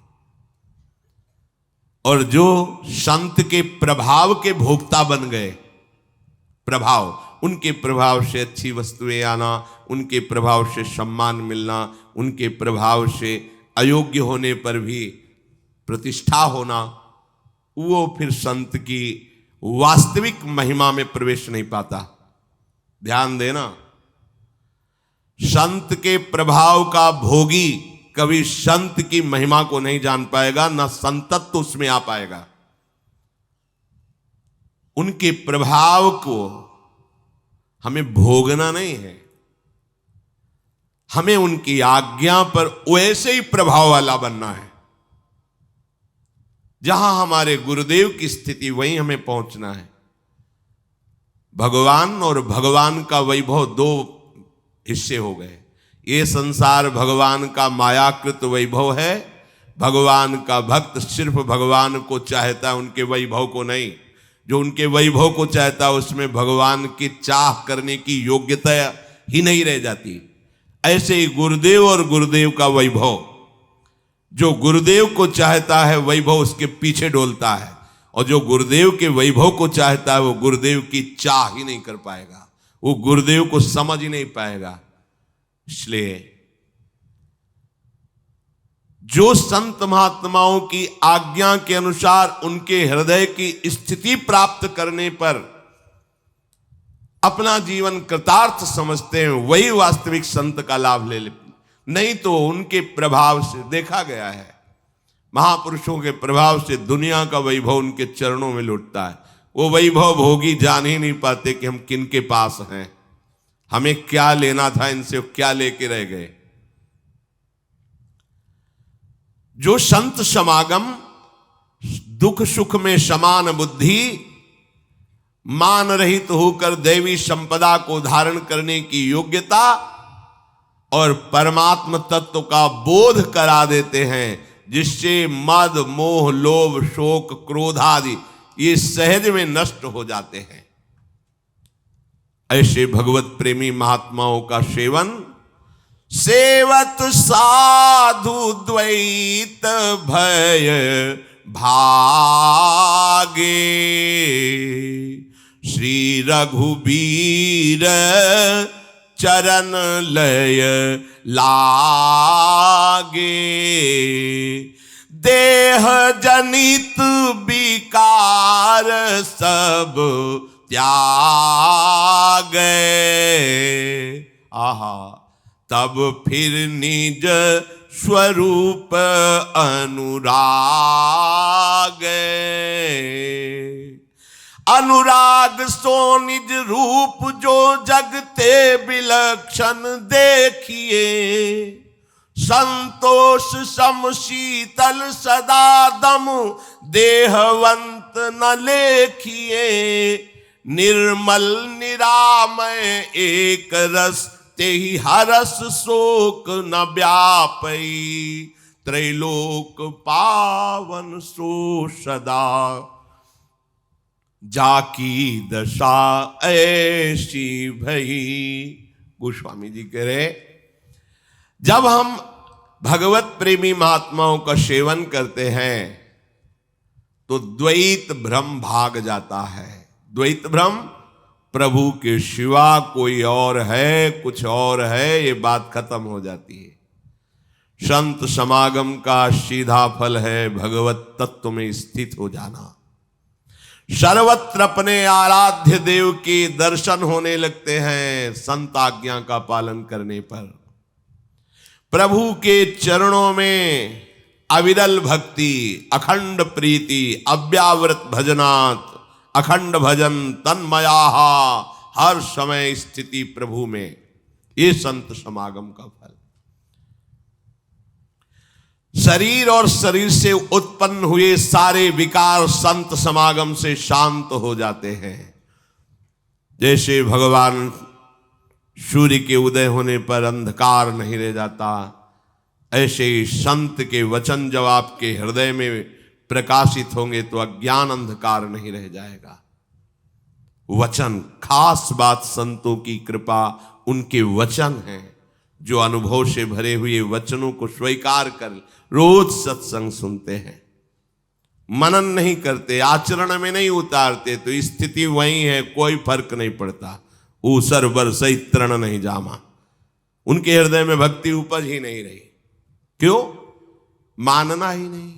और जो संत के प्रभाव के भोक्ता बन गए, प्रभाव, उनके प्रभाव से अच्छी वस्तुएं आना, उनके प्रभाव से सम्मान मिलना, उनके प्रभाव से अयोग्य होने पर भी प्रतिष्ठा होना, वो फिर संत की वास्तविक महिमा में प्रवेश नहीं पाता। ध्यान देना, संत के प्रभाव का भोगी कभी संत की महिमा को नहीं जान पाएगा, ना संतत्व उसमें आ पाएगा। उनके प्रभाव को हमें भोगना नहीं है, हमें उनकी आज्ञा पर वैसे ही प्रभाव वाला बनना है। जहां हमारे गुरुदेव की स्थिति, वहीं हमें पहुंचना है। भगवान और भगवान का वैभव दो हिस्से हो गए। ये संसार भगवान का मायाकृत वैभव है। भगवान का भक्त सिर्फ भगवान को चाहता है, उनके वैभव को नहीं। जो उनके वैभव को चाहता है उसमें भगवान की चाह करने की योग्यता ही नहीं रह जाती। ऐसे ही गुरुदेव और गुरुदेव का वैभव, जो गुरुदेव को चाहता है वैभव उसके पीछे डोलता है, और जो गुरुदेव के वैभव को चाहता है वो गुरुदेव की चाह ही नहीं कर पाएगा, वो गुरुदेव को समझ ही नहीं पाएगा। इसलिए जो संत महात्माओं की आज्ञा के अनुसार उनके हृदय की स्थिति प्राप्त करने पर अपना जीवन कृतार्थ समझते हैं, वही वास्तविक संत का लाभ ले लेते। नहीं तो उनके प्रभाव से देखा गया है, महापुरुषों के प्रभाव से दुनिया का वैभव उनके चरणों में लुटता है। वो वैभव भोगी जान ही नहीं पाते कि हम किन के पास हैं, हमें क्या लेना था इनसे, क्या लेके रह गए। जो संत समागम, दुख सुख में समान बुद्धि, मान रहित होकर दैवी संपदा को धारण करने की योग्यता और परमात्म तत्व का बोध करा देते हैं, जिससे मद मोह लोभ शोक क्रोध आदि ये सहज में नष्ट हो जाते हैं। ऐसे भगवत प्रेमी महात्माओं का सेवन, सेवत साधु द्वैत भय भागे, श्री रघुबीर चरण लय लागे, देह जनित विकार सब त्यागे, आहा तब फिर निज स्वरूप अनुराग, अनुराग सो निज रूप जो जगते विलक्षण देखिए, संतोष सम शीतल सदा दम देहवंत न लेखिए, निर्मल निरामय एक रस, तेहि हरस शोक न व्यापई, त्रैलोक पावन सो सदा, जाकी दशा ऐसी भई। गोस्वामी जी कह रहे, जब हम भगवत प्रेमी महात्माओं का सेवन करते हैं तो द्वैत भ्रम भाग जाता है। द्वैत भ्रम, प्रभु के सिवा कोई और है, कुछ और है, ये बात खत्म हो जाती है। संत समागम का सीधा फल है भगवत तत्व में स्थित हो जाना। सर्वत्र अपने आराध्य देव के दर्शन होने लगते हैं संत आज्ञा का पालन करने पर। प्रभु के चरणों में अविरल भक्ति, अखंड प्रीति, अव्यावृत भजनात्, अखंड भजन तन्मयाहा, हर समय स्थिति प्रभु में, ये संत समागम का फल। शरीर और शरीर से उत्पन्न हुए सारे विकार संत समागम से शांत हो जाते हैं। जैसे भगवान सूर्य के उदय होने पर अंधकार नहीं रह जाता, ऐसे ही संत के वचन जब आपके हृदय में प्रकाशित होंगे तो अज्ञान अंधकार नहीं रह जाएगा। वचन, खास बात संतों की कृपा उनके वचन हैं, जो अनुभव से भरे हुए वचनों को स्वीकार कर रोज सत्संग सुनते हैं, मनन नहीं करते, आचरण में नहीं उतारते, तो स्थिति वही है, कोई फर्क नहीं पड़ता। ऊसर बरसई तृण नहीं जामा, उनके हृदय में भक्ति उपज ही नहीं रही। क्यों? मानना ही नहीं।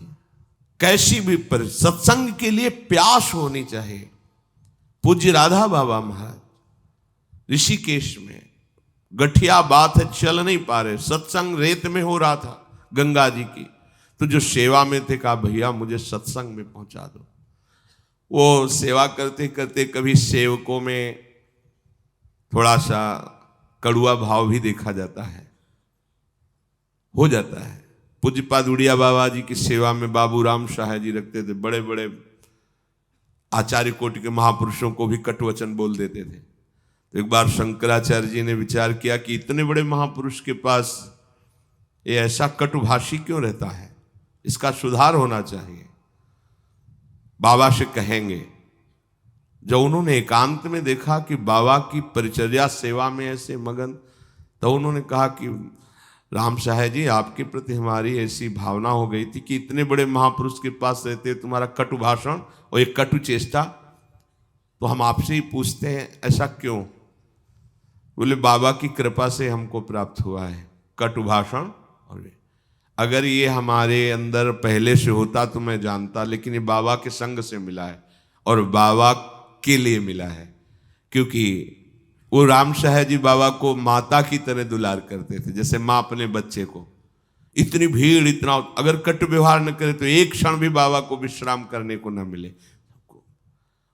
कैसी भी पर सत्संग के लिए प्यास होनी चाहिए। पूज्य राधा बाबा महाराज ऋषिकेश में गठिया बात है, चल नहीं पा रहे, सत्संग रेत में हो रहा था गंगा जी की, तो जो सेवा में थे कहा भैया मुझे सत्संग में पहुंचा दो। वो सेवा करते करते कभी सेवकों में थोड़ा सा कड़ुआ भाव भी देखा जाता है, हो जाता है। पूज्यपाद उड़िया बाबा जी की सेवा में बाबू राम शाह जी रखते थे, बड़े बड़े आचार्य कोटि के महापुरुषों को भी कटवचन बोल देते थे। तो एक बार शंकराचार्य जी ने विचार किया कि इतने बड़े महापुरुष के पास ये ऐसा कटुभाषी क्यों रहता है, इसका सुधार होना चाहिए, बाबा से कहेंगे। जब उन्होंने एकांत में देखा कि बाबा की परिचर्या सेवा में ऐसे मगन, तो उन्होंने कहा कि राम शाह जी आपके प्रति हमारी ऐसी भावना हो गई थी कि इतने बड़े महापुरुष के पास रहते तुम्हारा कटु भाषण और एक कटु चेष्टा, तो हम आपसे ही पूछते हैं ऐसा क्यों? बोले बाबा की कृपा से हमको प्राप्त हुआ है कटु भाषण। और अगर ये हमारे अंदर पहले से होता तो मैं जानता, लेकिन ये बाबा के संग से मिला है और बाबा के लिए मिला है, क्योंकि वो राम शाह जी बाबा को माता की तरह दुलार करते थे, जैसे माँ अपने बच्चे को। इतनी भीड़, इतना, अगर कटु व्यवहार न करे तो एक क्षण भी बाबा को विश्राम करने को न मिले।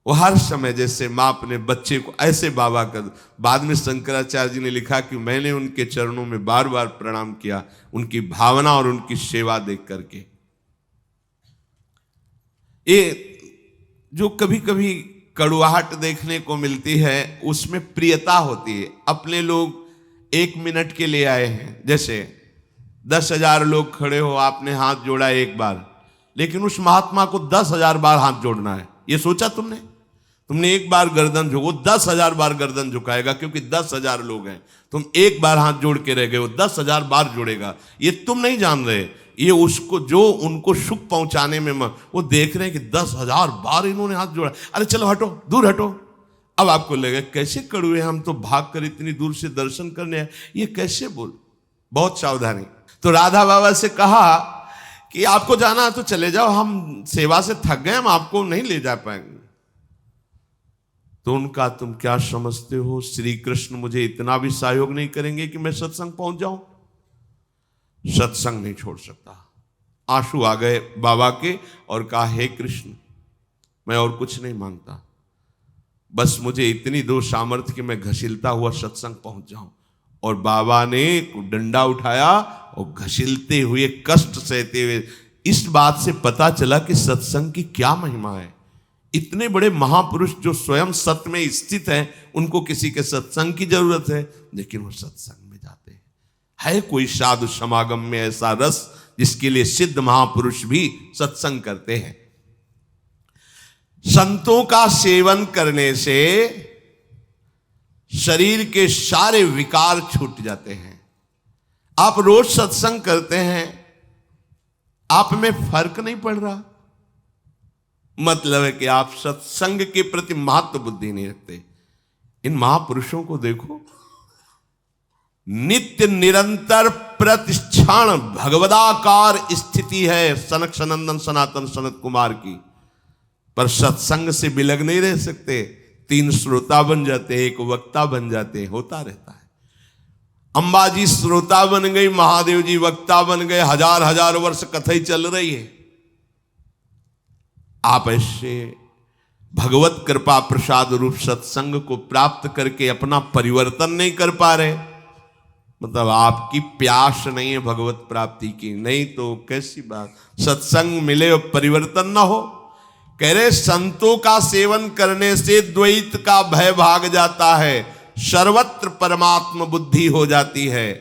वो हर समय जैसे माँ अपने बच्चे को, ऐसे बाबा का। बाद में शंकराचार्य जी ने लिखा कि मैंने उनके चरणों में बार बार प्रणाम किया, उनकी भावना और उनकी सेवा देख करके। ये जो कभी कभी कड़ुआहट देखने को मिलती है, उसमें प्रियता होती है। अपने लोग 1 मिनट के लिए आए हैं, जैसे 10,000 लोग खड़े हो, आपने हाथ जोड़ा एक बार, लेकिन उस महात्मा को 10,000 बार हाथ जोड़ना है। ये सोचा तुमने? तुमने एक बार गर्दन झुको, 10,000 बार गर्दन झुकाएगा, क्योंकि 10,000 लोग हैं। तुम एक बार हाथ जोड़ के रह गए, वो 10,000 बार जोड़ेगा। ये तुम नहीं जान रहे, ये उसको जो उनको सुख पहुंचाने में वो देख रहे हैं कि 10,000 बार इन्होंने हाथ जोड़ा, अरे चलो हटो, दूर हटो। अब आपको लगे कैसे कड़ुए, हम तो भाग कर इतनी दूर से दर्शन करने आए, ये कैसे बोल। बहुत सावधानी। तो राधा बाबा से कहा कि आपको जाना है तो चले जाओ, हम सेवा से थक गए, हम आपको नहीं ले जा पाएंगे। तो उनका तुम क्या समझते हो, श्री कृष्ण मुझे इतना भी सहयोग नहीं करेंगे कि मैं सत्संग पहुंच जाऊं? सत्संग नहीं छोड़ सकता। आंसू आ गए बाबा के और कहा हे कृष्ण, मैं और कुछ नहीं मांगता, बस मुझे इतनी दो सामर्थ्य कि मैं घसीलता हुआ सत्संग पहुंच जाऊं। और बाबा ने डंडा उठाया और घसीलते हुए, कष्ट सहते हुए, इस बात से पता चला कि सत्संग की क्या महिमा है। इतने बड़े महापुरुष जो स्वयं सत्य में स्थित हैं, उनको किसी के सत्संग की जरूरत है, लेकिन वो सत्संग में जाते हैं। है कोई साधु समागम में ऐसा रस जिसके लिए सिद्ध महापुरुष भी सत्संग करते हैं। संतों का सेवन करने से शरीर के सारे विकार छूट जाते हैं। आप रोज सत्संग करते हैं, आप में फर्क नहीं पड़ रहा, मतलब है कि आप सत्संग के प्रति महत्व बुद्धि नहीं रखते। इन महापुरुषों को देखो, नित्य निरंतर प्रतिक्षण भगवदाकार स्थिति है सनक सनंदन सनातन सनत कुमार की, पर सत्संग से बिलग नहीं रह सकते। 3 श्रोता बन जाते, 1 वक्ता बन जाते, होता रहता है। अंबाजी श्रोता बन गई, महादेव जी वक्ता बन गए, हजार हजार वर्ष कथाई चल रही है। आप ऐसे भगवत कृपा प्रसाद रूप सत्संग को प्राप्त करके अपना परिवर्तन नहीं कर पा रहे, मतलब आपकी प्यास नहीं है भगवत प्राप्ति की। नहीं तो कैसी बात, सत्संग मिले और परिवर्तन ना हो। कह रहे संतों का सेवन करने से द्वैत का भय भाग जाता है, सर्वत्र परमात्मा बुद्धि हो जाती है,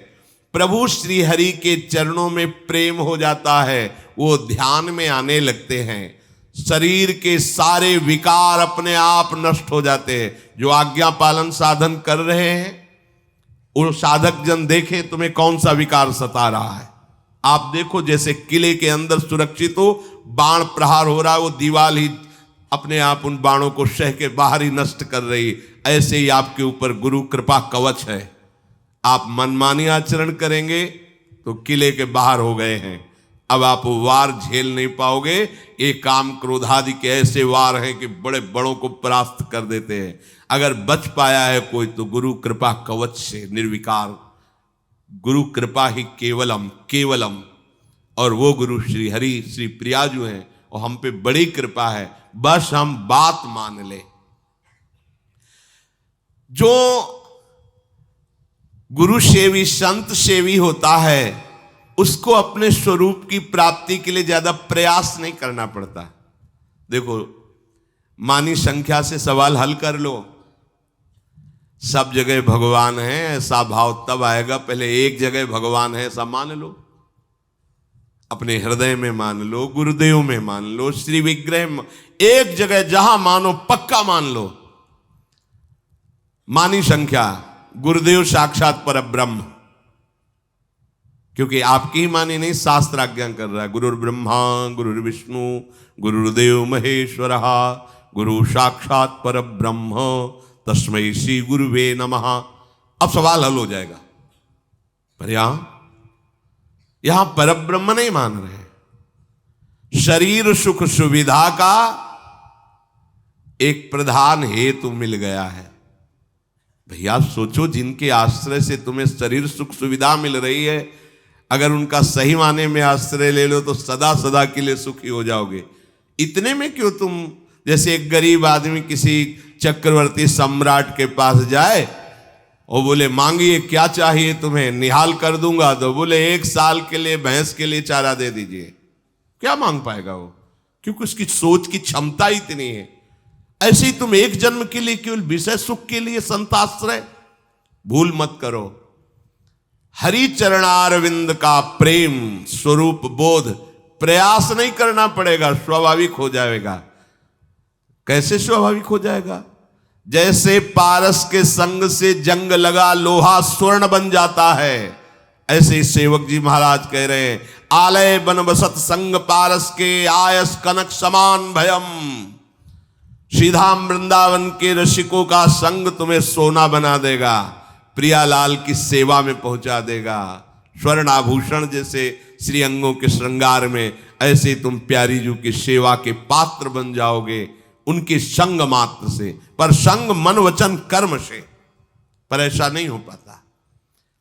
प्रभु श्री हरि के चरणों में प्रेम हो जाता है, वो ध्यान में आने लगते हैं, शरीर के सारे विकार अपने आप नष्ट हो जाते हैं। जो आज्ञा पालन साधन कर रहे हैं, वो साधक जन देखे तुम्हें कौन सा विकार सता रहा है। आप देखो, जैसे किले के अंदर सुरक्षित हो, बाण प्रहार हो रहा है, वो दीवार ही अपने आप उन बाणों को शह के बाहर ही नष्ट कर रही, ऐसे ही आपके ऊपर गुरु कृपा कवच है। आप मनमानी आचरण करेंगे तो किले के बाहर हो गए हैं, अब आप वार झेल नहीं पाओगे। ये काम क्रोधादि के ऐसे वार हैं कि बड़े बड़ों को परास्त कर देते हैं। अगर बच पाया है कोई तो गुरु कृपा कवच से निर्विकार, गुरु कृपा ही केवलम केवलम, और वो गुरु श्री हरि श्री प्रियाजू हैं और हम पे बड़ी कृपा है, बस हम बात मान ले। जो गुरु सेवी संत सेवी होता है, उसको अपने स्वरूप की प्राप्ति के लिए ज्यादा प्रयास नहीं करना पड़ता। देखो, मानी संख्या से सवाल हल कर लो, सब जगह भगवान है ऐसा भाव तब आएगा। पहले एक जगह भगवान है ऐसा मान लो, अपने हृदय में मान लो, गुरुदेव में मान लो, श्री विग्रह में, एक जगह जहां मानो पक्का मान लो। मानी संख्या, गुरुदेव साक्षात पर ब्रह्म, क्योंकि आपकी ही मानी नहीं, शास्त्र आज्ञा कर रहा है। गुरुर् ब्रह्मा गुरुर्विष्णु गुरुर्देव महेश्वर गुरु साक्षात पर ब्रह्म तस्मै श्री गुरुवे नमः। अब सवाल हल हो जाएगा। पर यहां पर ब्रह्म नहीं मान रहे, शरीर सुख सुविधा का एक प्रधान हेतु मिल गया है। भैया सोचो, जिनके आश्रय से तुम्हें शरीर सुख सुविधा मिल रही है, अगर उनका सही माने में आश्रय ले लो तो सदा सदा के लिए सुखी हो जाओगे। इतने में क्यों तुम, जैसे एक गरीब आदमी किसी चक्रवर्ती सम्राट के पास जाए और बोले मांगिए क्या चाहिए तुम्हें, निहाल कर दूंगा, तो बोले 1 साल के लिए भैंस के लिए चारा दे दीजिए, क्या मांग पाएगा वो? क्योंकि उसकी सोच की क्षमता इतनी है। ऐसे ही तुम एक जन्म के लिए केवल विषय सुख के लिए संताश्रय भूल मत करो। हरि चरणारविंद का प्रेम स्वरूप बोध प्रयास नहीं करना पड़ेगा, स्वाभाविक हो जाएगा। कैसे स्वाभाविक हो जाएगा? जैसे पारस के संग से जंग लगा लोहा स्वर्ण बन जाता है, ऐसे ही सेवक जी महाराज कह रहे हैं, आलय बन बसत संग पारस के आयस कनक समान भयम। श्रीधाम वृंदावन के रसिकों का संग तुम्हें सोना बना देगा, प्रियालाल की सेवा में पहुंचा देगा। स्वर्ण आभूषण जैसे श्री अंगों के श्रृंगार में, ऐसे तुम प्यारी जू की सेवा के पात्र बन जाओगे उनके संग मात्र से। पर संग मन वचन कर्म से, पर ऐसा नहीं हो पाता।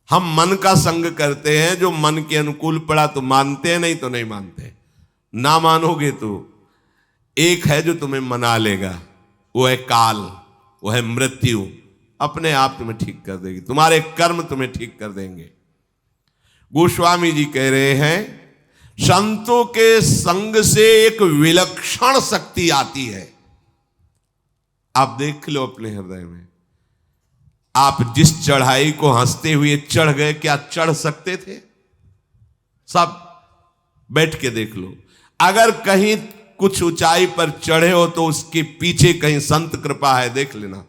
हम मन का संग करते हैं, जो मन के अनुकूल पड़ा तो मानते हैं, नहीं तो नहीं मानते। ना मानोगे तो एक है जो तुम्हें मना लेगा, वो है काल, वो है मृत्यु। अपने आप तुम्हें ठीक कर देगी, तुम्हारे कर्म तुम्हें ठीक कर देंगे। गोस्वामी जी कह रहे हैं, संतों के संग से एक विलक्षण शक्ति आती है। आप देख लो अपने हृदय में, आप जिस चढ़ाई को हंसते हुए चढ़ गए, क्या चढ़ सकते थे? सब बैठ के देख लो। अगर कहीं कुछ ऊंचाई पर चढ़े हो तो उसके पीछे कहीं संत कृपा है, देख लेना।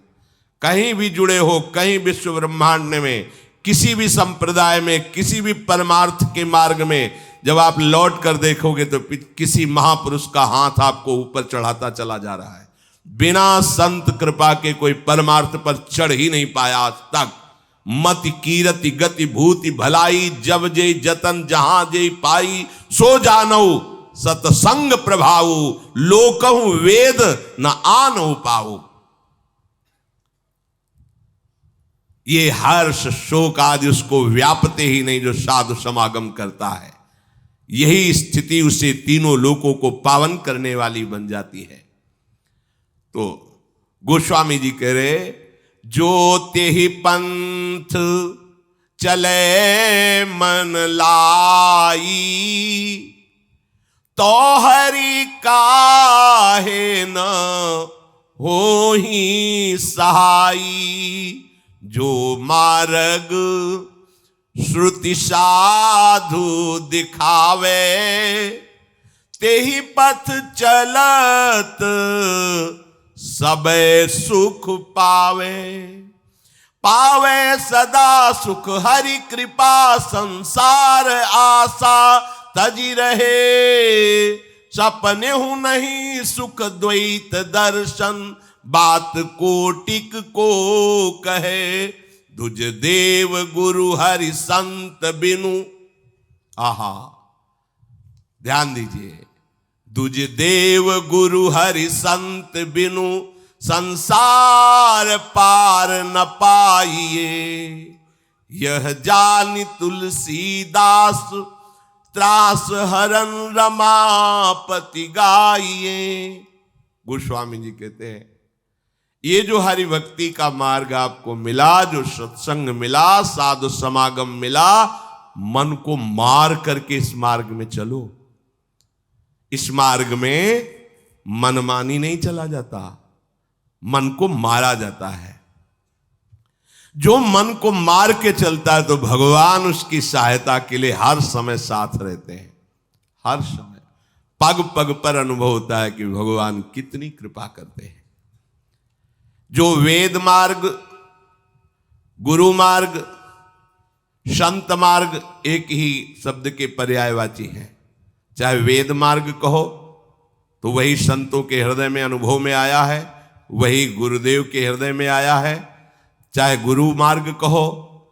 कहीं भी जुड़े हो, कहीं विश्व ब्रह्मांड में, किसी भी संप्रदाय में, किसी भी परमार्थ के मार्ग में, जब आप लौट कर देखोगे तो किसी महापुरुष का हाथ आपको ऊपर चढ़ाता चला जा रहा है। बिना संत कृपा के कोई परमार्थ पर चढ़ ही नहीं पाया आज तक। मति कीरति गति भूति भलाई, जब जे जतन जहां जे पाई, सो जानऊ सतसंग प्रभाऊ, लोकहु वेद न आनऊ पाऊ। ये हर्ष शोक आदि उसको व्यापते ही नहीं जो साधु समागम करता है। यही स्थिति उसे तीनों लोकों को पावन करने वाली बन जाती है। तो गोस्वामी जी कह रहे, जो तेहि पंथ चले मन लाई, तो हरि काहे न होहि सहाई। जो मार्ग श्रुति साधु दिखावे, तेहि पथ चलत सबे सुख पावे। पावे सदा सुख हरि कृपा, संसार आशा तजी रहे। सपने हूं नहीं सुख द्वैत दर्शन, बात कोटिक को कहे। दुज देव गुरु हरि संत बिनु, आहा ध्यान दीजिए, दुज देव गुरु हरि संत बिनु, संसार पार न पाइए। यह जानि तुलसीदास, त्रास हरन रमापति गाइए। गोस्वामी जी कहते हैं, ये जो हरि भक्ति का मार्ग आपको मिला, जो सत्संग मिला, साधु समागम मिला, मन को मार करके इस मार्ग में चलो। इस मार्ग में मनमानी नहीं चला जाता, मन को मारा जाता है। जो मन को मार के चलता है तो भगवान उसकी सहायता के लिए हर समय साथ रहते हैं। हर समय पग पग पर अनुभव होता है कि भगवान कितनी कृपा करते हैं। जो वेद मार्ग, गुरु मार्ग, संत मार्ग एक ही शब्द के पर्यायवाची हैं। चाहे वेद मार्ग कहो तो वही संतों के हृदय में अनुभव में आया है, वही गुरुदेव के हृदय में आया है। चाहे गुरु मार्ग कहो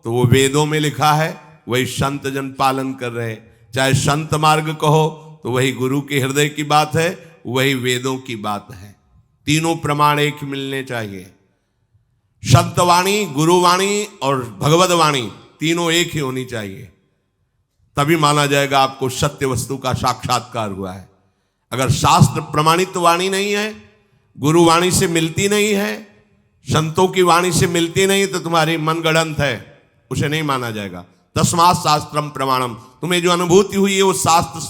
तो वो वेदों में लिखा है, वही संत जन पालन कर रहे। चाहे संत मार्ग कहो तो वही गुरु के हृदय की बात है, वही वेदों की बात है। तीनों प्रमाण एक मिलने चाहिए। संतवाणी, गुरुवाणी और भगवदवाणी तीनों एक ही होनी चाहिए, तभी माना जाएगा आपको सत्य वस्तु का साक्षात्कार हुआ है। अगर शास्त्र प्रमाणित वाणी नहीं है, गुरुवाणी से मिलती नहीं है, संतों की वाणी से मिलती नहीं, तो तुम्हारी मनगढ़ंत है, उसे नहीं माना जाएगा। तस्मात् शास्त्रम प्रमाणम, तुम्हें जो अनुभूति हुई है वो शास्त्र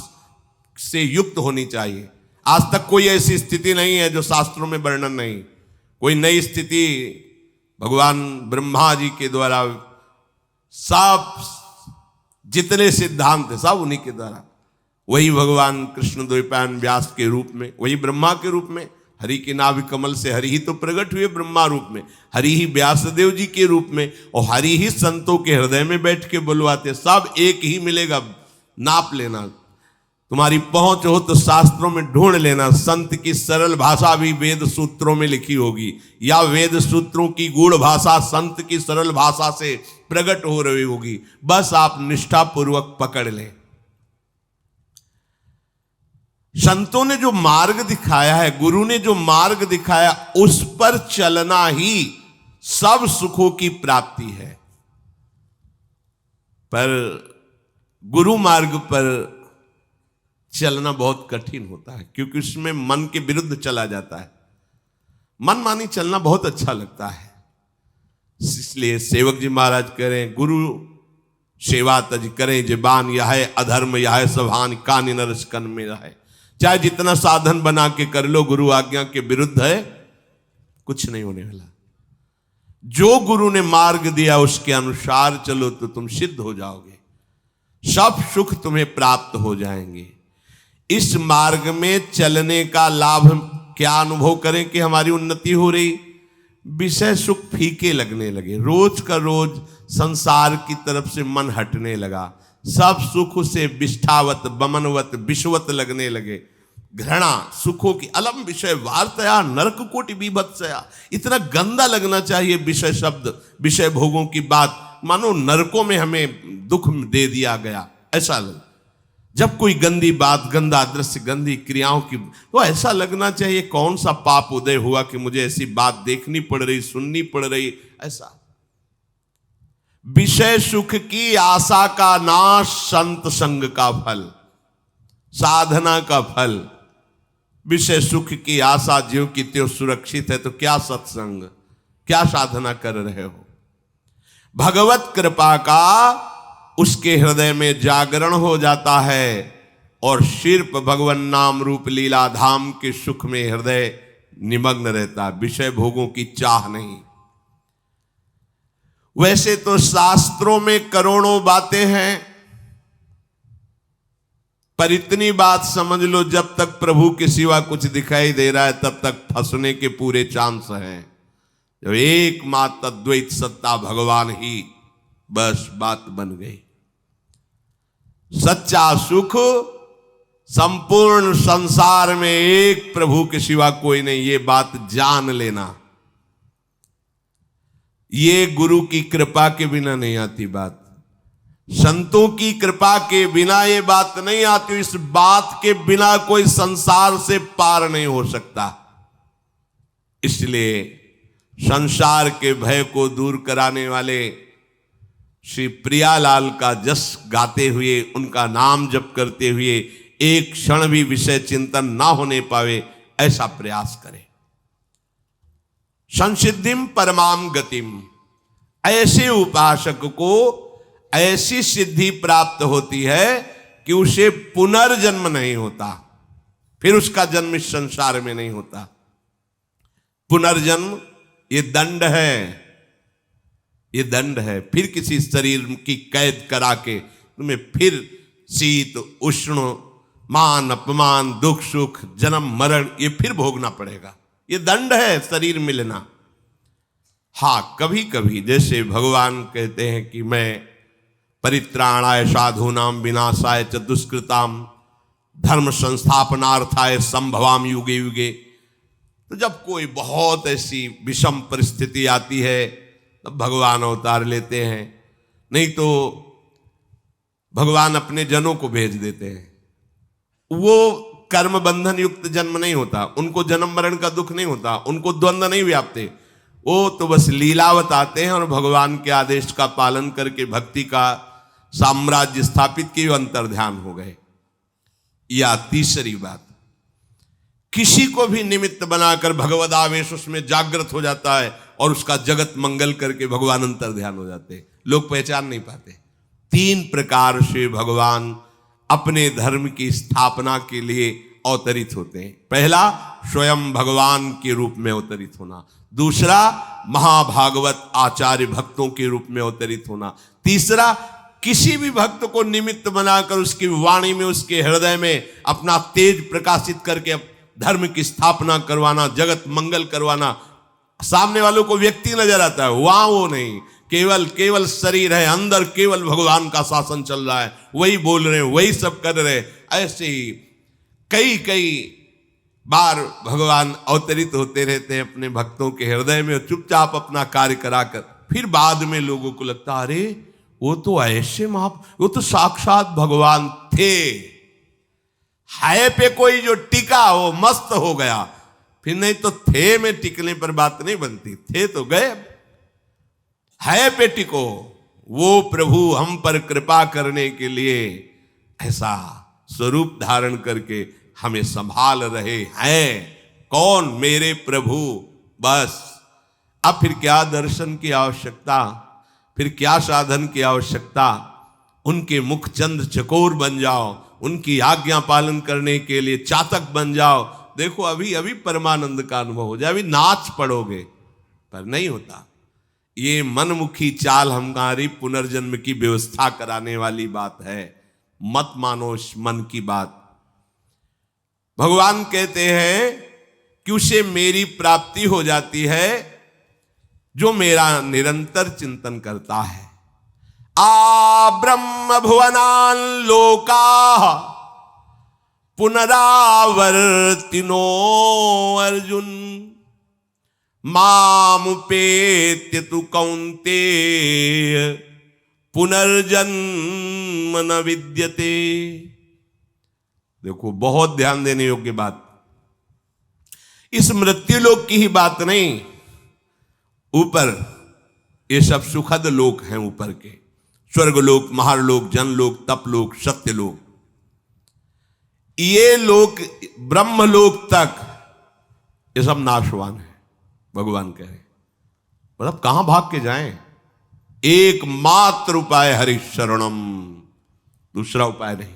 से युक्त होनी चाहिए। आज तक कोई ऐसी स्थिति नहीं है जो शास्त्रों में वर्णन नहीं। कोई नई स्थिति भगवान ब्रह्मा जी के द्वारा, सब जितने सिद्धांत थे सब उन्हीं के द्वारा, वही भगवान कृष्ण द्वैपायन व्यास के रूप में, वही ब्रह्मा के रूप में, हरि के नाभि कमल से हरि ही तो प्रकट हुए ब्रह्मा रूप में, हरि ही व्यासदेव जी के रूप में, और हरि ही संतों के हृदय में बैठ के बुलवाते। सब एक ही मिलेगा, नाप लेना। तुम्हारी पहुंच हो तो शास्त्रों में ढूंढ लेना, संत की सरल भाषा भी वेद सूत्रों में लिखी होगी, या वेद सूत्रों की गूढ़ भाषा संत की सरल भाषा से प्रकट हो रही होगी। बस आप निष्ठापूर्वक पकड़ लें। संतों ने जो मार्ग दिखाया है, गुरु ने जो मार्ग दिखाया, उस पर चलना ही सब सुखों की प्राप्ति है। पर गुरु मार्ग पर चलना बहुत कठिन होता है, क्योंकि उसमें मन के विरुद्ध चला जाता है। मन मानी चलना बहुत अच्छा लगता है, इसलिए सेवक जी महाराज करें गुरु सेवा तज करें जबान, यह है अधर्म यह है सभान, कान नरस कन में रहे। चाहे जितना साधन बना के कर लो, गुरु आज्ञा के विरुद्ध है कुछ नहीं होने वाला। जो गुरु ने मार्ग दिया उसके अनुसार चलो तो तुम सिद्ध हो जाओगे, सब सुख तुम्हें प्राप्त हो जाएंगे। इस मार्ग में चलने का लाभ क्या अनुभव करें कि हमारी उन्नति हो रही, विषय सुख फीके लगने लगे, रोज का रोज संसार की तरफ से मन हटने लगा, सब सुख से विष्ठावत बमनवत विश्वत लगने लगे, घृणा सुखों की अलम विषय वार्तया नरक कोटि बीभत्सया, इतना गंदा लगना चाहिए विषय शब्द, विषय भोगों की बात, मानो नरकों में हमें दुख दे दिया गया ऐसा लग। जब कोई गंदी बात, गंदा दृश्य, गंदी क्रियाओं की, तो ऐसा लगना चाहिए कौन सा पाप उदय हुआ कि मुझे ऐसी बात देखनी पड़ रही, सुननी पड़ रही। ऐसा विषय सुख की आशा का नाश संत संग का फल, साधना का फल। विषय सुख की आशा ज्यों की त्यों सुरक्षित है, तो क्या सत्संग, क्या साधना कर रहे हो। भगवत कृपा का उसके हृदय में जागरण हो जाता है और सिर्फ भगवान नाम रूप लीला धाम के सुख में हृदय निमग्न रहता, विषय भोगों की चाह नहीं। वैसे तो शास्त्रों में करोड़ों बातें हैं, पर इतनी बात समझ लो, जब तक प्रभु के सिवा कुछ दिखाई दे रहा है तब तक फंसने के पूरे चांस हैं। जब एकमात्र अद्वैत सत्ता भगवान ही, बस बात बन गई। सच्चा सुख संपूर्ण संसार में एक प्रभु के सिवा कोई नहीं, ये बात जान लेना। ये गुरु की कृपा के बिना नहीं आती बात, संतों की कृपा के बिना ये बात नहीं आती। इस बात के बिना कोई संसार से पार नहीं हो सकता। इसलिए संसार के भय को दूर कराने वाले श्री प्रियालाल का जस गाते हुए, उनका नाम जप करते हुए एक क्षण भी विषय चिंतन ना होने पावे, ऐसा प्रयास करें। संसिद्धिम परमाम गतिम, ऐसे उपासक को ऐसी सिद्धि प्राप्त होती है कि उसे पुनर्जन्म नहीं होता, फिर उसका जन्म इस संसार में नहीं होता। पुनर्जन्म ये दंड है, ये दंड है। फिर किसी शरीर की कैद करा के तुम्हें फिर शीत उष्ण, मान अपमान, दुख सुख, जन्म मरण, ये फिर भोगना पड़ेगा। ये दंड है शरीर मिलना। हाँ, कभी कभी जैसे भगवान कहते हैं कि मैं परित्राणाय साधूनाम विनाशाय च दुष्कृताम धर्म संस्थापनार्थाय संभवाम युगे युगे, तो जब कोई बहुत ऐसी विषम परिस्थिति आती है तब भगवान अवतार लेते हैं, नहीं तो भगवान अपने जनों को भेज देते हैं। वो कर्म बंधन युक्त जन्म नहीं होता, उनको जन्म मरण का दुख नहीं होता, उनको द्वंद्व नहीं व्यापते। वो तो बस लीलावत आते हैं और भगवान के आदेश का पालन करके भक्ति का साम्राज्य स्थापित किए, अंतर ध्यान हो गए। या तीसरी बात, किसी को भी निमित्त बनाकर भगवद आवेश उसमें जागृत हो जाता है और उसका जगत मंगल करके भगवान अंतर ध्यान हो जाते हैं, लोग पहचान नहीं पाते। तीन प्रकार से भगवान अपने धर्म की स्थापना के लिए अवतरित होते हैं। पहला, स्वयं भगवान के रूप में अवतरित होना। दूसरा, महाभागवत आचार्य भक्तों के रूप में अवतरित होना। तीसरा, किसी भी भक्त को निमित्त बनाकर उसकी वाणी में, उसके हृदय में अपना तेज प्रकाशित करके धर्म की स्थापना करवाना, जगत मंगल करवाना। सामने वालों को व्यक्ति नजर आता है, वहां वो नहीं, केवल शरीर है, अंदर केवल भगवान का शासन चल रहा है, वही बोल रहे हैं, वही सब कर रहे हैं। ऐसे ही कई बार भगवान अवतरित होते रहते हैं अपने भक्तों के हृदय में, चुपचाप अपना कार्य कराकर फिर बाद में लोगों को लगता, अरे वो तो ऐसे वो तो साक्षात भगवान थे। है पे कोई जो टिका वो मस्त हो गया, फिर नहीं तो थे में टिकने पर बात नहीं बनती, थे तो गए। है पे टिको, वो प्रभु हम पर कृपा करने के लिए ऐसा स्वरूप धारण करके हमें संभाल रहे हैं। कौन? मेरे प्रभु। बस अब फिर क्या दर्शन की आवश्यकता, फिर क्या साधन की आवश्यकता। उनके मुख चंद चकोर बन जाओ, उनकी आज्ञा पालन करने के लिए चातक बन जाओ, देखो अभी अभी परमानंद का अनुभव हो जाए, अभी नाच पड़ोगे, पर नहीं होता। ये मनमुखी चाल हमारी पुनर्जन्म की व्यवस्था कराने वाली बात है, मत मानो इस मन की बात। भगवान कहते हैं कि उसे मेरी प्राप्ति हो जाती है जो मेरा निरंतर चिंतन करता है। आ ब्रह्म भुवनान लोका पुनरावर्तिनो अर्जुन मामुपेत्य तु कौन्तेय पुनर्जन्म न विद्यते। देखो बहुत ध्यान देने योग्य बात, इस मृत्युलोक की ही बात नहीं, ऊपर ये सब सुखद लोक हैं, ऊपर के स्वर्गलोक, महारलोक, जनलोक, तपलोक, सत्यलोक, ये लोक ब्रह्मलोक तक ये सब नाशवान है। भगवान कह रहे मतलब कहां भाग के जाएं, एकमात्र उपाय हरि शरणम, दूसरा उपाय नहीं।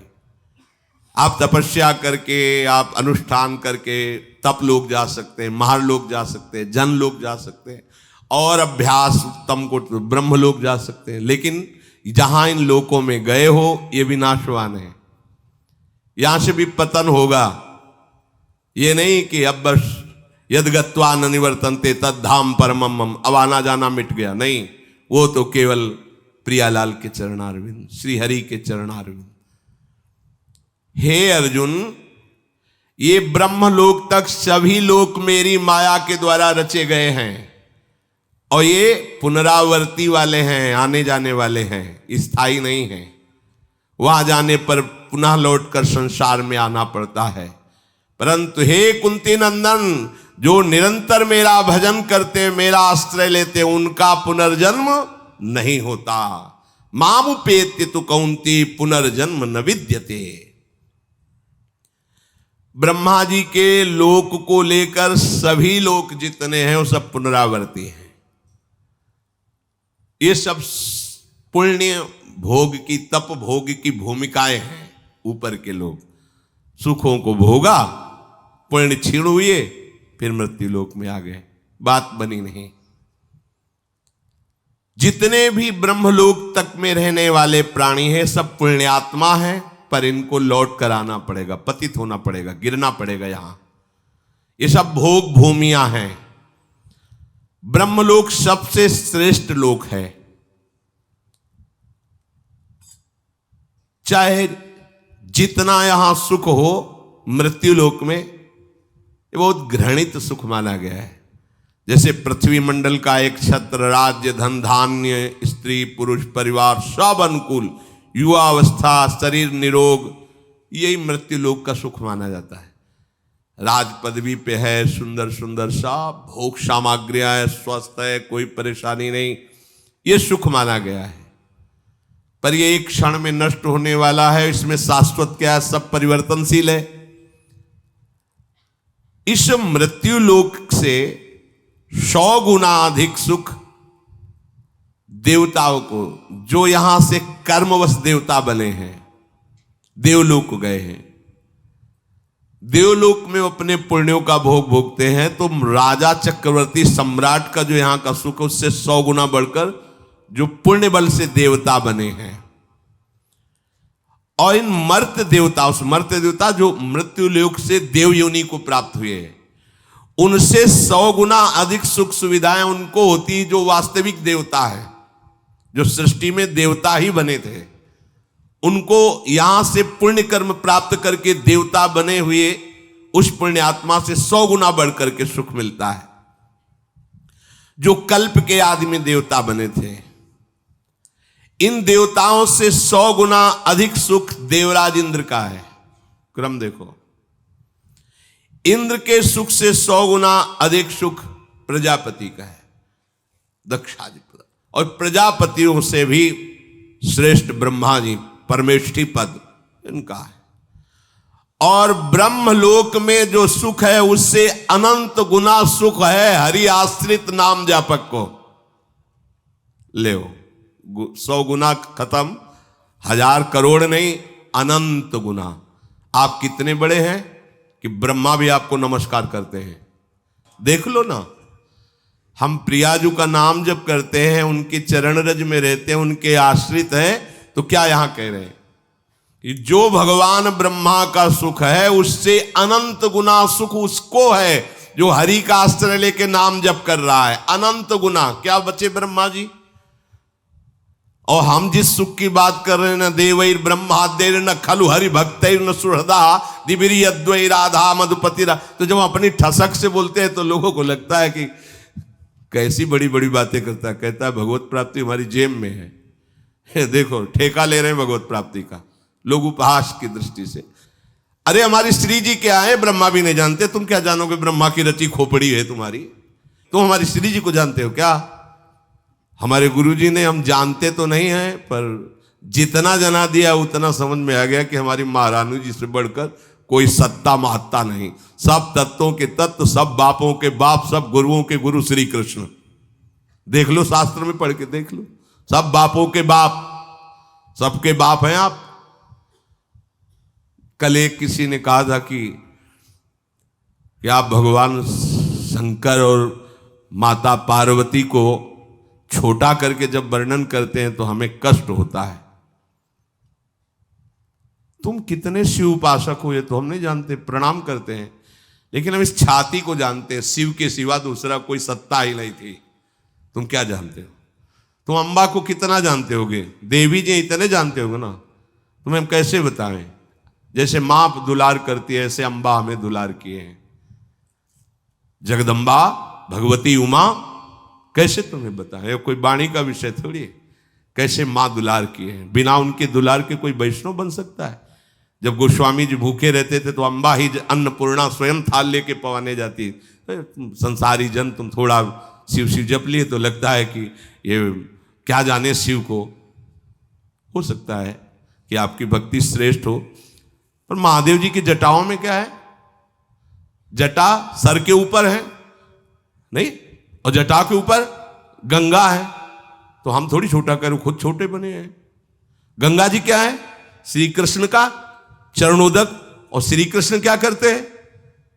आप तपस्या करके, आप अनुष्ठान करके तप लोग जा सकते हैं, महार लोग जा सकते हैं, जन लोग जा सकते हैं, और अभ्यास उत्तम को ब्रह्म लोग जा सकते हैं। लेकिन जहां इन लोकों में गए हो ये विनाशवान है, यहां से भी पतन होगा। ये नहीं कि अब बस यद गत्वा न निवर्तन्ते तद धाम परमम मम, अब आना जाना मिट गया, नहीं, वो तो केवल प्रियालाल के चरणारविंद, श्री हरि के चरणारविंद। हे अर्जुन, ये ब्रह्मलोक तक सभी लोक मेरी माया के द्वारा रचे गए हैं, और ये पुनरावर्ती वाले हैं, आने जाने वाले हैं, स्थायी नहीं हैं। वहां जाने पर पुनः लौटकर संसार में आना पड़ता है। परंतु हे कुंती नंदन, जो निरंतर मेरा भजन करते, मेरा आश्रय लेते, उनका पुनर्जन्म नहीं होता। मामुपेत्य तु कौन्ती पुनर्जन्म न विद्यते। ब्रह्मा जी के लोक को लेकर सभी लोक जितने हैं वो सब पुनरावर्ती हैं। ये सब पुण्य भोग की, तप भोग की भूमिकाएं हैं। ऊपर के लोग सुखों को भोगा, पुण्य क्षीण हुए, फिर मृत्यु लोक में आ गए, बात बनी नहीं। जितने भी ब्रह्मलोक तक में रहने वाले प्राणी हैं सब पुण्यात्मा हैं, पर इनको लौट कर आना पड़ेगा, पतित होना पड़ेगा, गिरना पड़ेगा यहां। ये सब भोग भूमियां हैं। ब्रह्मलोक सबसे श्रेष्ठ लोक है। चाहे जितना यहां सुख हो, मृत्यु लोक में ये बहुत घृणित सुख माना गया है। जैसे पृथ्वी मंडल का एक छत्र, राज्य, धन, धान्य, स्त्री, पुरुष, परिवार सब अनुकूल, युवावस्था, शरीर निरोग, यही मृत्यु लोक का सुख माना जाता है। राज पदवी पे है, सुंदर सुंदर सब भोग सामग्रियां है, स्वस्थ है, कोई परेशानी नहीं, ये सुख माना गया है। पर ये एक क्षण में नष्ट होने वाला है, इसमें शाश्वत क्या है, सब परिवर्तनशील है। इस मृत्यु लोक से 100 गुना अधिक सुख देवताओं को, जो यहां से कर्मवश देवता बने हैं, देवलोक गए हैं। देवलोक में अपने पुण्यों का भोग भोगते हैं, तो राजा चक्रवर्ती सम्राट का जो यहां का सुख, उससे 100 गुना बढ़कर जो पुण्य बल से देवता बने हैं। और इन मर्त्य देवता, उस मर्त्य देवता जो मृत्यु लोक से देव योनि को प्राप्त हुए, उनसे 100 गुना अधिक सुख सुविधाएं उनको होती जो वास्तविक देवता है, जो सृष्टि में देवता ही बने थे। उनको यहां से पुण्य कर्म प्राप्त करके देवता बने हुए उस पुण्य आत्मा से 100 गुना बढ़कर के सुख मिलता है। जो कल्प के आदि में देवता बने थे, इन देवताओं से 100 गुना अधिक सुख देवराज इंद्र का है। क्रम देखो, इंद्र के सुख से 100 गुना अधिक सुख प्रजापति का है, दक्षादि, और प्रजापतियों से भी श्रेष्ठ ब्रह्मा जी, परमेष्ठी पद इनका है। और ब्रह्मलोक में जो सुख है उससे अनंत गुना सुख है हरि आश्रित नाम जापक को। ले 100 गुना खत्म, 1000 करोड़ नहीं, अनंत गुना। आप कितने बड़े हैं? कि ब्रह्मा भी आपको नमस्कार करते हैं। देख लो ना, हम प्रियाजू का नाम जब करते हैं, उनके चरण रज में रहते हैं, उनके आश्रित हैं, तो क्या यहां कह रहे हैं कि जो भगवान ब्रह्मा का सुख है उससे अनंत गुना सुख उसको है जो हरि का आश्रय लेके नाम जप कर रहा है। अनंत गुना क्या बचे ब्रह्मा जी। और हम जिस सुख की बात कर रहे हैं, न देवैर ब्रह्मादेर न खलु हरि भक्तैर न सुहृदा दिबिरी अद्वै राधा मधुपति। तो जब अपनी ठसक से बोलते हैं तो लोगों को लगता है कि कैसी बड़ी बड़ी बातें करता है। कहता है भगवत प्राप्ति हमारी जेब में है। देखो ठेका ले रहे हैं भगवत प्राप्ति का लोग उपहास की दृष्टि से। अरे हमारी श्री जी क्या है ब्रह्मा भी नहीं जानते, तुम क्या जानोगे ब्रह्मा की रची खोपड़ी है तुम्हारी। तुम हमारी श्री जी को जानते हो क्या। हमारे गुरुजी ने, हम जानते तो नहीं हैं पर जितना जना दिया उतना समझ में आ गया कि हमारी महारानी जी से बढ़कर कोई सत्ता महत्ता नहीं। सब तत्वों के तत्व, सब बापों के बाप, सब गुरुओं के गुरु श्री कृष्ण। देख लो शास्त्र में पढ़ के देख लो, सब बापों के बाप, सबके बाप हैं आप। कल एक किसी ने कहा था कि आप भगवान शंकर और माता पार्वती को छोटा करके जब वर्णन करते हैं तो हमें कष्ट होता है। तुम कितने शिव उपासक हो ये तो हम नहीं जानते, प्रणाम करते हैं, लेकिन हम इस छाती को जानते हैं। शिव के सिवा दूसरा कोई सत्ता ही नहीं थी। तुम क्या जानते हो। तुम अम्बा को कितना जानते होगे, देवी जी इतने जानते होगे ना। तुम्हें हम कैसे बताएं। जैसे मां दुलार करती है ऐसे अम्बा हमें दुलार किए हैं। जगदम्बा भगवती उमा कैसे तुम्हें बताएं, कोई वाणी का विषय थोड़ी है। कैसे मां दुलार किए हैं, बिना उनके दुलार के कोई वैष्णव बन सकता है। जब गोस्वामी जी भूखे रहते थे तो अम्बा ही अन्नपूर्णा स्वयं थाल लेके पवाने जाती। संसारी जन तुम थोड़ा शिव शिव जप लिए तो लगता है कि ये क्या जाने शिव को। हो सकता है कि आपकी भक्ति श्रेष्ठ हो, पर महादेव जी की जटाओं में क्या है। जटा सर के ऊपर है नहीं, और जटा के ऊपर गंगा है। तो हम थोड़ी छोटा करें, खुद छोटे बने हैं। गंगा जी क्या है, श्री कृष्ण का चरणोदक। और श्री कृष्ण क्या करते हैं,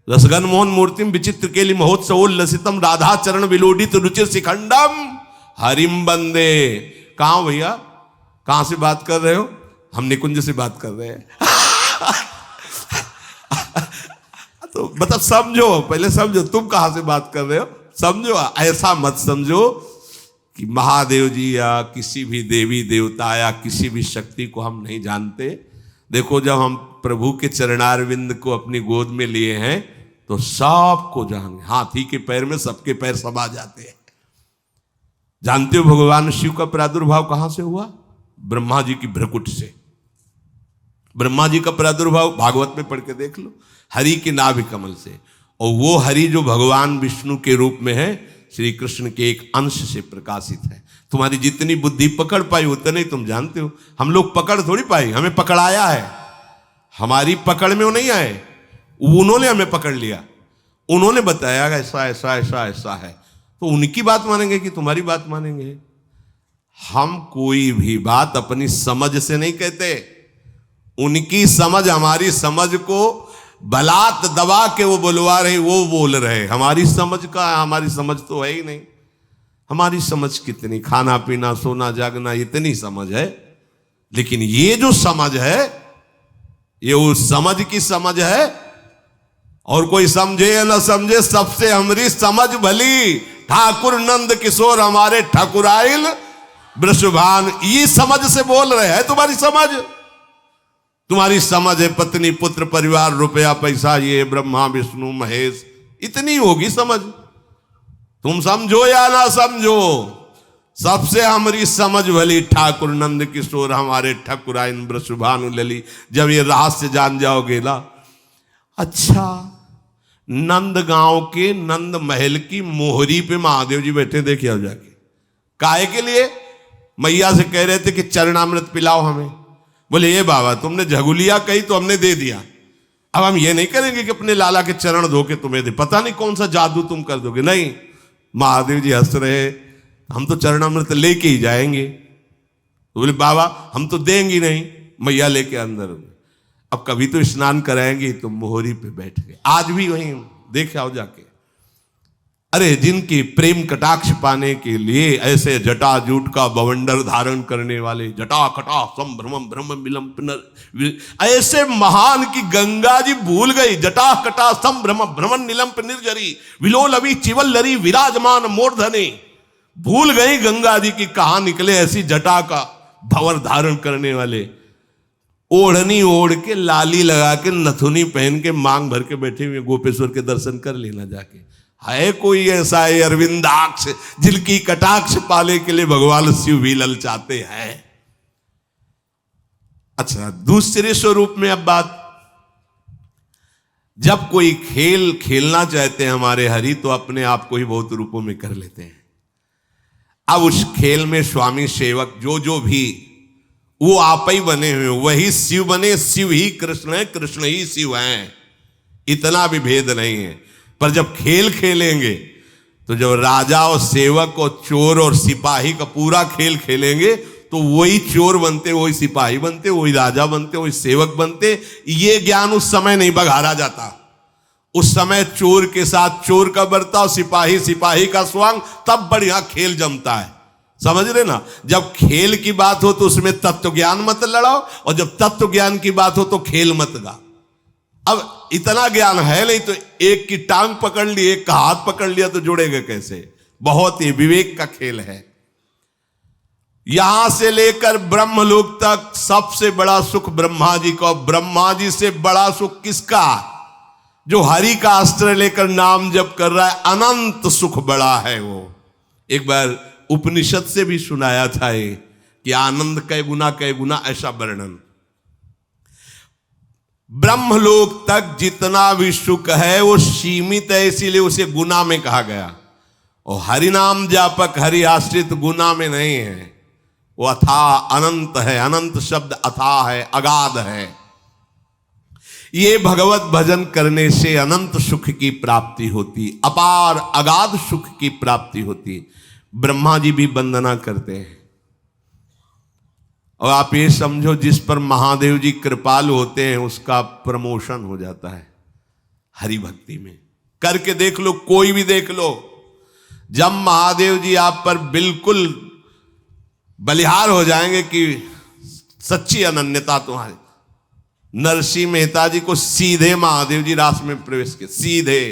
रसगन मोहन मूर्तिम विचित्र केली महोत्सव लसितम राधा चरण विलोडित रुचिर शिखंडम हरिम बंदे। कहां हो भैया, कहां से बात कर रहे हो। हम निकुंज से बात कर रहे हैं। तो मतलब समझो, पहले समझो तुम कहां से बात कर रहे हो। समझो, ऐसा मत समझो कि महादेव जी या किसी भी देवी देवता या किसी भी शक्ति को हम नहीं जानते। देखो जब हम प्रभु के चरणारविंद को अपनी गोद में लिए हैं तो सबको जान, हाथी के पैर में सबके पैर समा जाते हैं। जानते हो भगवान शिव का प्रादुर्भाव कहां से हुआ, ब्रह्मा जी की भ्रकुट से। ब्रह्मा जी का प्रादुर्भाव भागवत में पढ़ के देख लो, हरि के नाभि कमल से। और वो हरि जो भगवान विष्णु के रूप में है, श्री कृष्ण के एक अंश से प्रकाशित है। तुम्हारी जितनी बुद्धि पकड़ पाई उतने ही तुम जानते हो। हम लोग पकड़ थोड़ी पाई, हमें पकड़ाया है। हमारी पकड़ में वो नहीं आए, उन्होंने हमें पकड़ लिया। उन्होंने बताया ऐसा ऐसा ऐसा ऐसा है, तो उनकी बात मानेंगे कि तुम्हारी बात मानेंगे। हम कोई भी बात अपनी समझ से नहीं कहते। उनकी समझ हमारी समझ को बलात् दबा के वो बुलवा रहे, वो बोल रहे। हमारी समझ का, हमारी समझ तो है ही नहीं। हमारी समझ कितनी, खाना पीना सोना जागना इतनी समझ है, लेकिन ये जो समझ है ये उस समझ की समझ है। और कोई समझे या न समझे, सबसे हमारी समझ भली। ठाकुर नंद किशोर हमारे ठाकुराइल वृषभान, ये समझ से बोल रहे हैं। तुम्हारी समझ, तुम्हारी समझ है पत्नी पुत्र परिवार रुपया पैसा, ये ब्रह्मा विष्णु महेश, इतनी होगी समझ। तुम समझो या ना समझो, सबसे हमारी समझ भली ठाकुर नंद किशोर हमारे ठाकुराइन वृषभानु लली। जब ये रहस्य जान जाओगे ना। अच्छा, नंद गांव के नंद महल की मोहरी पे महादेव जी बैठे, देखिए अब जाके। काहे के लिए, मैया से कह रहे थे कि चरणामृत पिलाओ हमें। बोले ये बाबा तुमने झगुलिया कही तो हमने दे दिया, अब हम ये नहीं करेंगे कि अपने लाला के चरण धो के तुम्हें दे, पता नहीं कौन सा जादू तुम कर दोगे। नहीं, महादेव जी हंस रहे, हम तो चरणामृत लेके ही जाएंगे। तो बोले बाबा हम तो देंगे नहीं। मैया लेके अंदर। अब कभी तो स्नान कराएंगे तो मोहरी पे बैठ गए। आज भी वहीं देख आओ जाके। अरे जिनकी प्रेम कटाक्ष पाने के लिए ऐसे जटा जूट का बवंडर धारण करने वाले, जटा कटा संभ्रमम ब्रह्म मिलम पुनर, ऐसे महान की गंगा जी भूल गई। जटा कटा संभ्रम भ्रमण नीलम निर्जरी विलोलवी चिवल्लरी विराजमान मूर्धने। भूल गई गंगा जी की कहां निकले ऐसी जटा का भंवर धारण करने वाले। ओढ़नी ओढ़ के, लाली लगा के, नथुनी पहन के, मांग भर के बैठे हुए गोपेश्वर के दर्शन कर लेना जाके। है कोई ऐसा है अरविंदाक्ष जिनकी कटाक्ष पाने के लिए भगवान शिव भी ललचाते हैं। अच्छा, दूसरे स्वरूप में अब बात, जब कोई खेल खेलना चाहते हैं हमारे हरि तो अपने आप को ही बहुत रूपों में कर लेते हैं। अब उस खेल में स्वामी सेवक जो भी वो आप ही बने हुए, वही शिव बने। शिव ही कृष्ण है, कृष्ण ही शिव हैं, इतना भी भेद नहीं है। पर जब खेल खेलेंगे तो जब राजा और सेवक और चोर और सिपाही का पूरा खेल खेलेंगे तो वही चोर बनते, वही सिपाही बनते, वही राजा बनते, वही सेवक बनते। ये ज्ञान उस समय नहीं बघारा जाता। उस समय चोर के साथ चोर का बर्ताव, सिपाही सिपाही का स्वांग, तब बढ़िया खेल जमता है। समझ रहे ना? जब खेल की बात हो तो उसमें तत्व ज्ञान मत लड़ाओ, और जब तत्व ज्ञान की बात हो तो खेल मत गा। अब इतना ज्ञान है नहीं तो एक की टांग पकड़ ली, एक का हाथ पकड़ लिया तो जुड़ेगा कैसे? बहुत ही विवेक का खेल है। यहां से लेकर ब्रह्मलोक तक सबसे बड़ा सुख ब्रह्मा जी का। ब्रह्मा जी से बड़ा सुख किसका? जो हरि का अस्त्र लेकर नाम जप कर रहा है, अनंत सुख बड़ा है वो। एक बार उपनिषद से भी सुनाया था ये कि आनंद कै गुना ऐसा वर्णन। ब्रह्मलोक तक जितना भी सुख है वो सीमित है, इसीलिए उसे गुना में कहा गया। और हरिनाम जापक हरि आश्रित गुना में नहीं है, वो अथाह अनंत है। अनंत शब्द अथाह है, अगाध है। ये भगवत भजन करने से अनंत सुख की प्राप्ति होती, अपार अगाध सुख की प्राप्ति होती। ब्रह्मा जी भी वंदना करते हैं। और आप ये समझो, जिस पर महादेव जी कृपालु होते हैं उसका प्रमोशन हो जाता है हरि भक्ति में। करके देख लो, कोई भी देख लो। जब महादेव जी आप पर बिल्कुल बलिहार हो जाएंगे कि सच्ची अनन्यता तुम्हारी, नरसिंह मेहता जी को सीधे महादेव जी रास में प्रवेश किए, सीधे।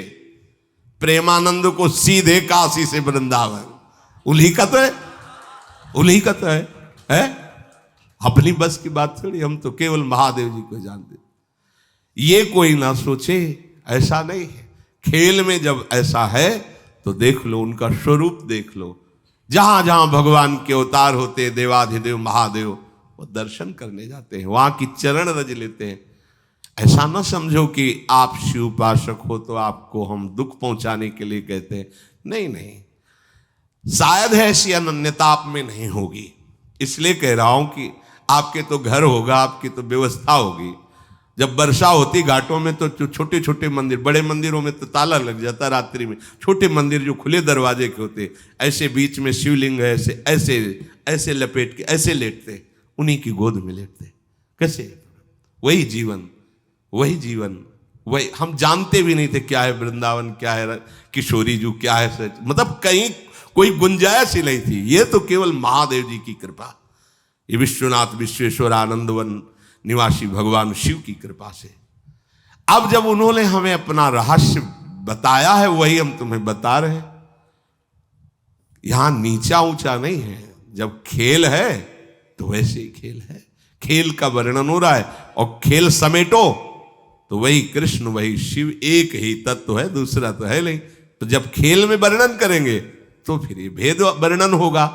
प्रेमानंद को सीधे काशी से वृंदावन। उन्हीं का तो है, उन्हीं का तो है? अपनी बस की बात थोड़ी, हम तो केवल महादेव जी को जानते। ये कोई ना सोचे, ऐसा नहीं है। खेल में जब ऐसा है तो देख लो, उनका स्वरूप देख लो। जहां जहां भगवान के अवतार होते, देवाधिदेव महादेव, वो दर्शन करने जाते हैं, वहां की चरण रज लेते हैं। ऐसा ना समझो कि आप शिव उपासक हो तो आपको हम दुख पहुंचाने के लिए कहते हैं। नहीं नहीं, शायद है ऐसी अनन्यता आप में नहीं होगी, इसलिए कह रहा हूं कि आपके तो घर होगा, आपकी तो व्यवस्था होगी। जब वर्षा होती घाटों में तो छोटे छोटे मंदिर, बड़े मंदिरों में तो ताला लग जाता रात्रि में। छोटे मंदिर जो खुले दरवाजे के होते, ऐसे बीच में शिवलिंग है, ऐसे ऐसे ऐसे लपेट के ऐसे लेटते, उन्हीं की गोद में लेटते। कैसे? वही जीवन, वही जीवन, वही। हम जानते भी नहीं थे क्या है वृंदावन, क्या है किशोरी जू, क्या है सच। मतलब कहीं कोई गुंजाइश ही नहीं थी। ये तो केवल महादेव जी की कृपा, ये विश्वनाथ विश्वेश्वर आनंदवन निवासी भगवान शिव की कृपा से। अब जब उन्होंने हमें अपना रहस्य बताया है, वही हम तुम्हें बता रहे हैं। यहां नीचा ऊंचा नहीं है। जब खेल है तो वैसे ही खेल है। खेल का वर्णन हो रहा है, और खेल समेटो तो वही कृष्ण वही शिव, एक ही तत्व है, दूसरा तो है नहीं। तो जब खेल में वर्णन करेंगे तो फिर ये भेद वर्णन होगा,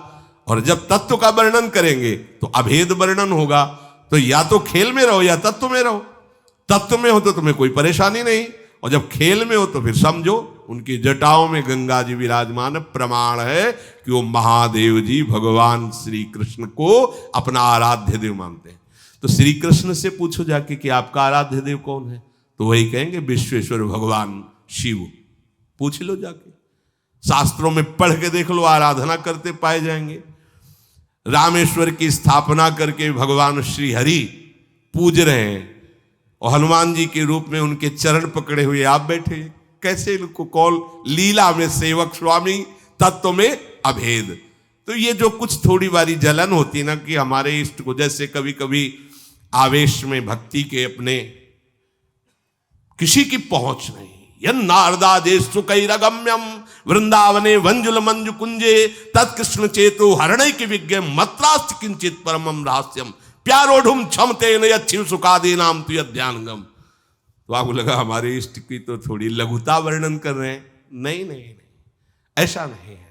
और जब तत्व का वर्णन करेंगे तो अभेद वर्णन होगा। तो या तो खेल में रहो या तत्व में रहो। तत्व में हो तो तुम्हें कोई परेशानी नहीं, और जब खेल में हो तो फिर समझो उनकी जटाओं में गंगा जी विराजमान। प्रमाण है कि वो महादेव जी भगवान श्री कृष्ण को अपना आराध्य देव मानते हैं। तो श्री कृष्ण से पूछो जाके कि आपका आराध्य देव कौन है, तो वही कहेंगे विश्वेश्वर भगवान शिव। पूछ लो जाके, शास्त्रों में पढ़ के देख लो, आराधना करते पाए जाएंगे। रामेश्वर की स्थापना करके भगवान श्री हरि पूज रहे हैं, और हनुमान जी के रूप में उनके चरण पकड़े हुए आप बैठे, कैसे इनको कौल लीला में सेवक स्वामी तत्व में अभेद। तो ये जो कुछ थोड़ी बारी जलन होती ना कि हमारे इष्ट को, जैसे कभी कभी आवेश में भक्ति के अपने किसी की पहुंच नहीं, यन्नारदादेशु कैरगम्यम वृंदावने वंजुल मंजु कुंजे तत्कृष्ण चेतो हरणय के विज्ञ मत्रास्त किंचित परमम रहस्यम प्यारोढ़ुम क्षमते न अच्छी सुखादे नाम तु ध्यानगम। तो आपको लगा हमारे इष्ट की तो थोड़ी लघुता वर्णन कर रहे हैं। नहीं नहीं नहीं, ऐसा नहीं है।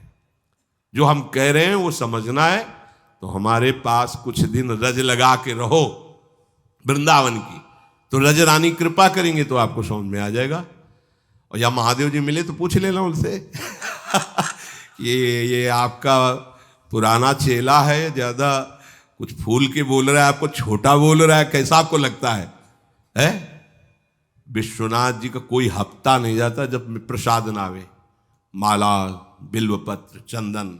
जो हम कह रहे हैं वो समझना है। तो हमारे पास कुछ दिन रज लगा के रहो वृंदावन की, तो रज रानी कृपा करेंगे तो आपको समझ में आ जाएगा। और या महादेव जी मिले तो पूछ लेना उनसे ये आपका पुराना चेला है, ज्यादा कुछ फूल के बोल रहा है, आपको छोटा बोल रहा है, कैसा आपको लगता है? विश्वनाथ जी का कोई हफ्ता नहीं जाता जब प्रसाद ना आवे, माला बिल्वपत्र चंदन।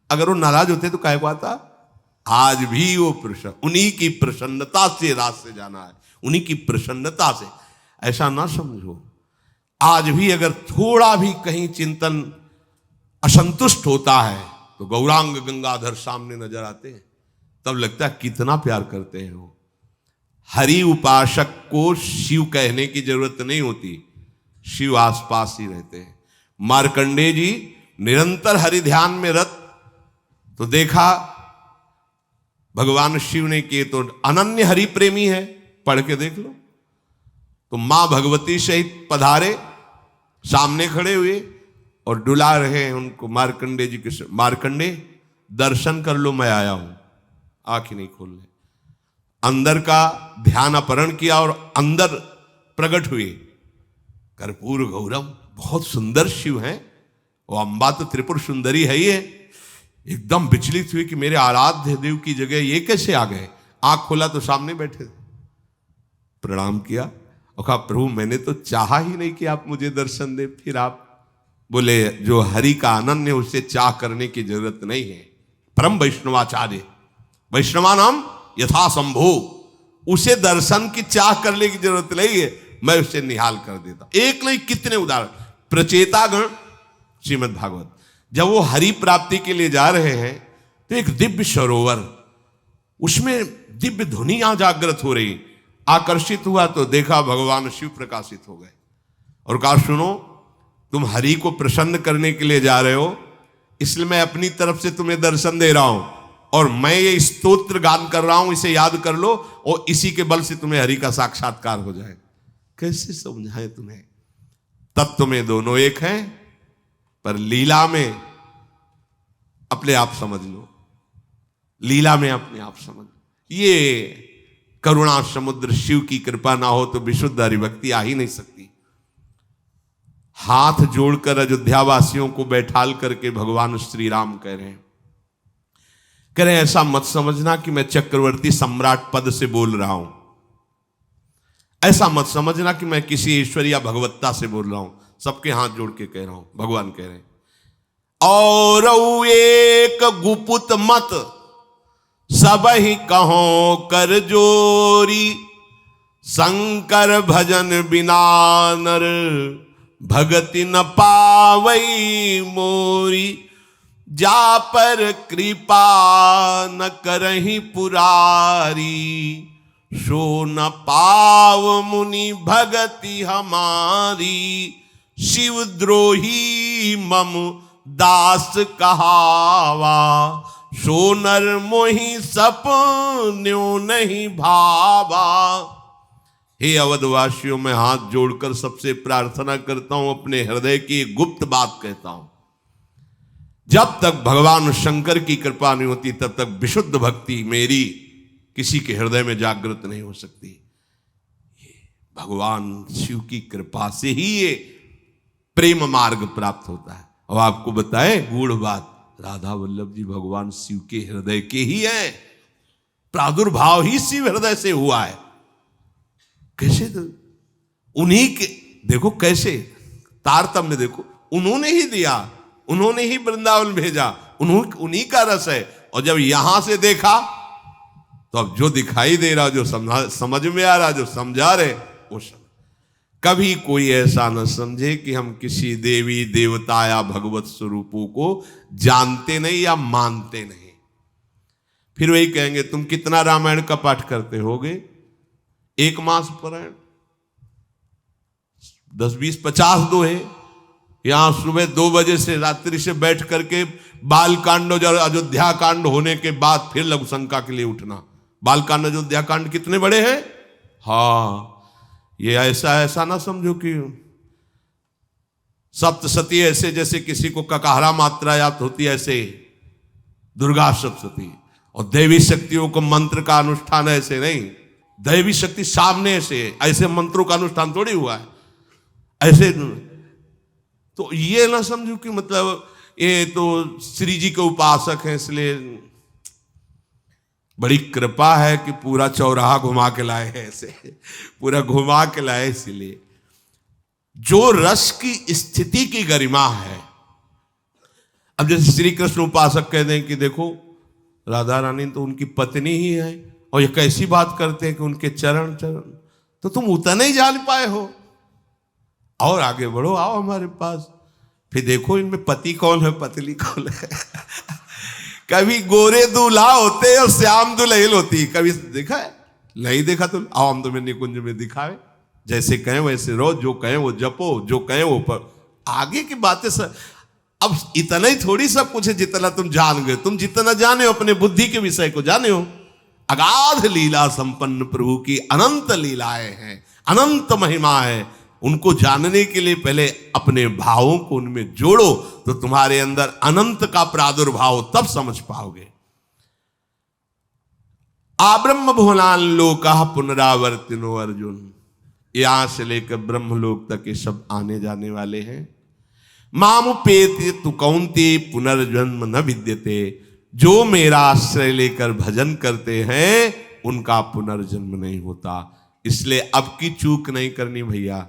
अगर वो नाराज होते तो काय को आता? आज भी वो प्रसन्न, उन्हीं की प्रसन्नता से रात से जाना है, उन्हीं की प्रसन्नता से। ऐसा ना समझो, आज भी अगर थोड़ा भी कहीं चिंतन असंतुष्ट होता है तो गौरांग गंगाधर सामने नजर आते हैं, तब लगता है कितना प्यार करते हैं वो। हरि उपासक को शिव कहने की जरूरत नहीं होती, शिव आसपास ही रहते हैं। मार्कंडेय जी निरंतर हरि ध्यान में रत, तो देखा भगवान शिव ने किए तो अनन्य हरि प्रेमी है, पढ़ के देख लो। तो मां भगवती सहित पधारे, सामने खड़े हुए और डुला रहे हैं उनको मार्कंडेय जी के। मार्कंडेय दर्शन कर लो, मैं आया हूं। आंख ही नहीं खोल ले, अंदर का ध्यान अपहरण किया और अंदर प्रकट हुए। कर्पूर गौरम, बहुत सुंदर शिव हैं। वो अम्बा तो त्रिपुर सुंदरी है ही है। एकदम विचलित हुए कि मेरे आराध्य देव की जगह ये कैसे आ गए। आंख खोला तो सामने बैठे थे, प्रणाम किया और कहा प्रभु मैंने तो चाहा ही नहीं कि आप मुझे दर्शन दे। फिर आप बोले जो हरि का आनंद है उसे चाह करने की जरूरत नहीं है। परम वैष्णवाचार्य, वैष्णवा नाम यथा संभो, उसे दर्शन की चाह करने की जरूरत नहीं है, मैं उसे निहाल कर देता। एक नहीं कितने उदाहरण। प्रचेतागण श्रीमद् भागवत, जब वो हरि प्राप्ति के लिए जा रहे हैं तो एक दिव्य सरोवर, उसमें दिव्य ध्वनियां जागृत हो रही। आकर्षित हुआ तो देखा भगवान शिव प्रकाशित हो गए और कहा सुनो, तुम हरि को प्रसन्न करने के लिए जा रहे हो, इसलिए मैं अपनी तरफ से तुम्हें दर्शन दे रहा हूं और मैं ये स्तोत्र गान कर रहा हूं, इसे याद कर लो और इसी के बल से तुम्हें हरि का साक्षात्कार हो जाए। कैसे समझाएं तुम्हें? तत्व में दोनों एक हैं, पर लीला में अपने आप समझ लो, लीला में अपने आप समझ लो। ये करुणा समुद्र शिव की कृपा ना हो तो विशुद्ध हरिभक्ति आ ही नहीं सकती। हाथ जोड़कर अयोध्या वासियों को बैठाल करके भगवान श्री राम कह रहे हैं ऐसा मत समझना कि मैं चक्रवर्ती सम्राट पद से बोल रहा हूं, ऐसा मत समझना कि मैं किसी ईश्वर या भगवत्ता से बोल रहा हूं। सबके हाथ जोड़ के कह रहा हूं, भगवान कह रहे हैं और एक गुपुत मत सब ही कहो कर जोरी, शंकर भजन बिना नर भगति न पावई मोरी, जा पर कृपा न करही पुरारी, सो न पाव मुनि भगति हमारी, शिवद्रोही मम दास कहावा, सो नर मोहि सपन्यो नहीं भावा। हे अवधवासियों, मैं हाथ जोड़कर सबसे प्रार्थना करता हूं, अपने हृदय की गुप्त बात कहता हूं। जब तक भगवान शंकर की कृपा नहीं होती तब तक विशुद्ध भक्ति मेरी किसी के हृदय में जागृत नहीं हो सकती। ये भगवान शिव की कृपा से ही ये प्रेम मार्ग प्राप्त होता है। और आपको बताएं गूढ़ बात, राधा वल्लभ जी भगवान शिव के हृदय के ही है, प्रादुर्भाव ही शिव हृदय से हुआ है। कैसे? तो उन्हीं के देखो, कैसे तारतम्य देखो, उन्होंने ही दिया, उन्होंने ही वृंदावन भेजा, उन्हीं का रस है। और जब यहां से देखा तो अब जो दिखाई दे रहा, जो समझ में आ रहा, जो समझा रहे, वो सब। कभी कोई ऐसा न समझे कि हम किसी देवी देवता या भगवत स्वरूपों को जानते नहीं या मानते नहीं। फिर वही कहेंगे तुम कितना रामायण का पाठ करते होगे? 1 मास पारायण, 10, 20, 50 दोहे। यहां सुबह 2 बजे से रात्रि से बैठ करके बाल कांड और अयोध्या कांड होने के बाद फिर लघु शंका के लिए उठना। बाल कांड अयोध्या कांड कितने बड़े हैं? हाँ, ये ऐसा ना समझो कि सप्तशती ऐसे जैसे किसी को ककाहरा मात्रा याद होती है, ऐसे दुर्गा सप्तशती। और देवी शक्तियों को मंत्र का अनुष्ठान ऐसे नहीं, दैवी शक्ति सामने ऐसे मंत्रों का अनुष्ठान थोड़ी हुआ है ऐसे। तो ये ना समझो कि मतलब ये तो श्री जी के उपासक हैं इसलिए बड़ी कृपा है कि पूरा चौराहा घुमा के लाए हैं, ऐसे पूरा घुमा के लाए। इसलिए जो रस की स्थिति की गरिमा है, अब जैसे श्री कृष्ण उपासक कह दें कि देखो राधा रानी तो उनकी पत्नी ही है, और ये कैसी बात करते हैं कि उनके चरण, तो तुम उतना ही जान पाए हो, और आगे बढ़ो, आओ हमारे पास, फिर देखो इनमें पति कौन है पतली कौन है। कभी गोरे दूल्हा होते और श्याम दुल्हन होती, कभी देखा है? नहीं देखा तो आओ हम तुम्हें निकुंज में दिखावे, जैसे कहें वैसे रहो, जो कहें वो जपो, जो कहें वो पर। आगे की बातें सर, अब इतना ही थोड़ी सब कुछ है जितना तुम जान गए। तुम जितना जाने हो अपने बुद्धि के विषय को जाने हो। अगाध लीला संपन्न प्रभु की अनंत लीलाएं हैं, अनंत महिमा है। उनको जानने के लिए पहले अपने भावों को उनमें जोड़ो, तो तुम्हारे अंदर अनंत का प्रादुर्भाव तब समझ पाओगे। आब्रह्म भुवनान लोका पुनरावर्तिनो अर्जुन, यहां से लेकर ब्रह्मलोक तक ये सब आने जाने वाले हैं। मामुपेति तु कौन्ते पुनर्जन्म न विद्यते, जो मेरा आश्रय लेकर भजन करते हैं उनका पुनर्जन्म नहीं होता। इसलिए अब की चूक नहीं करनी भैया,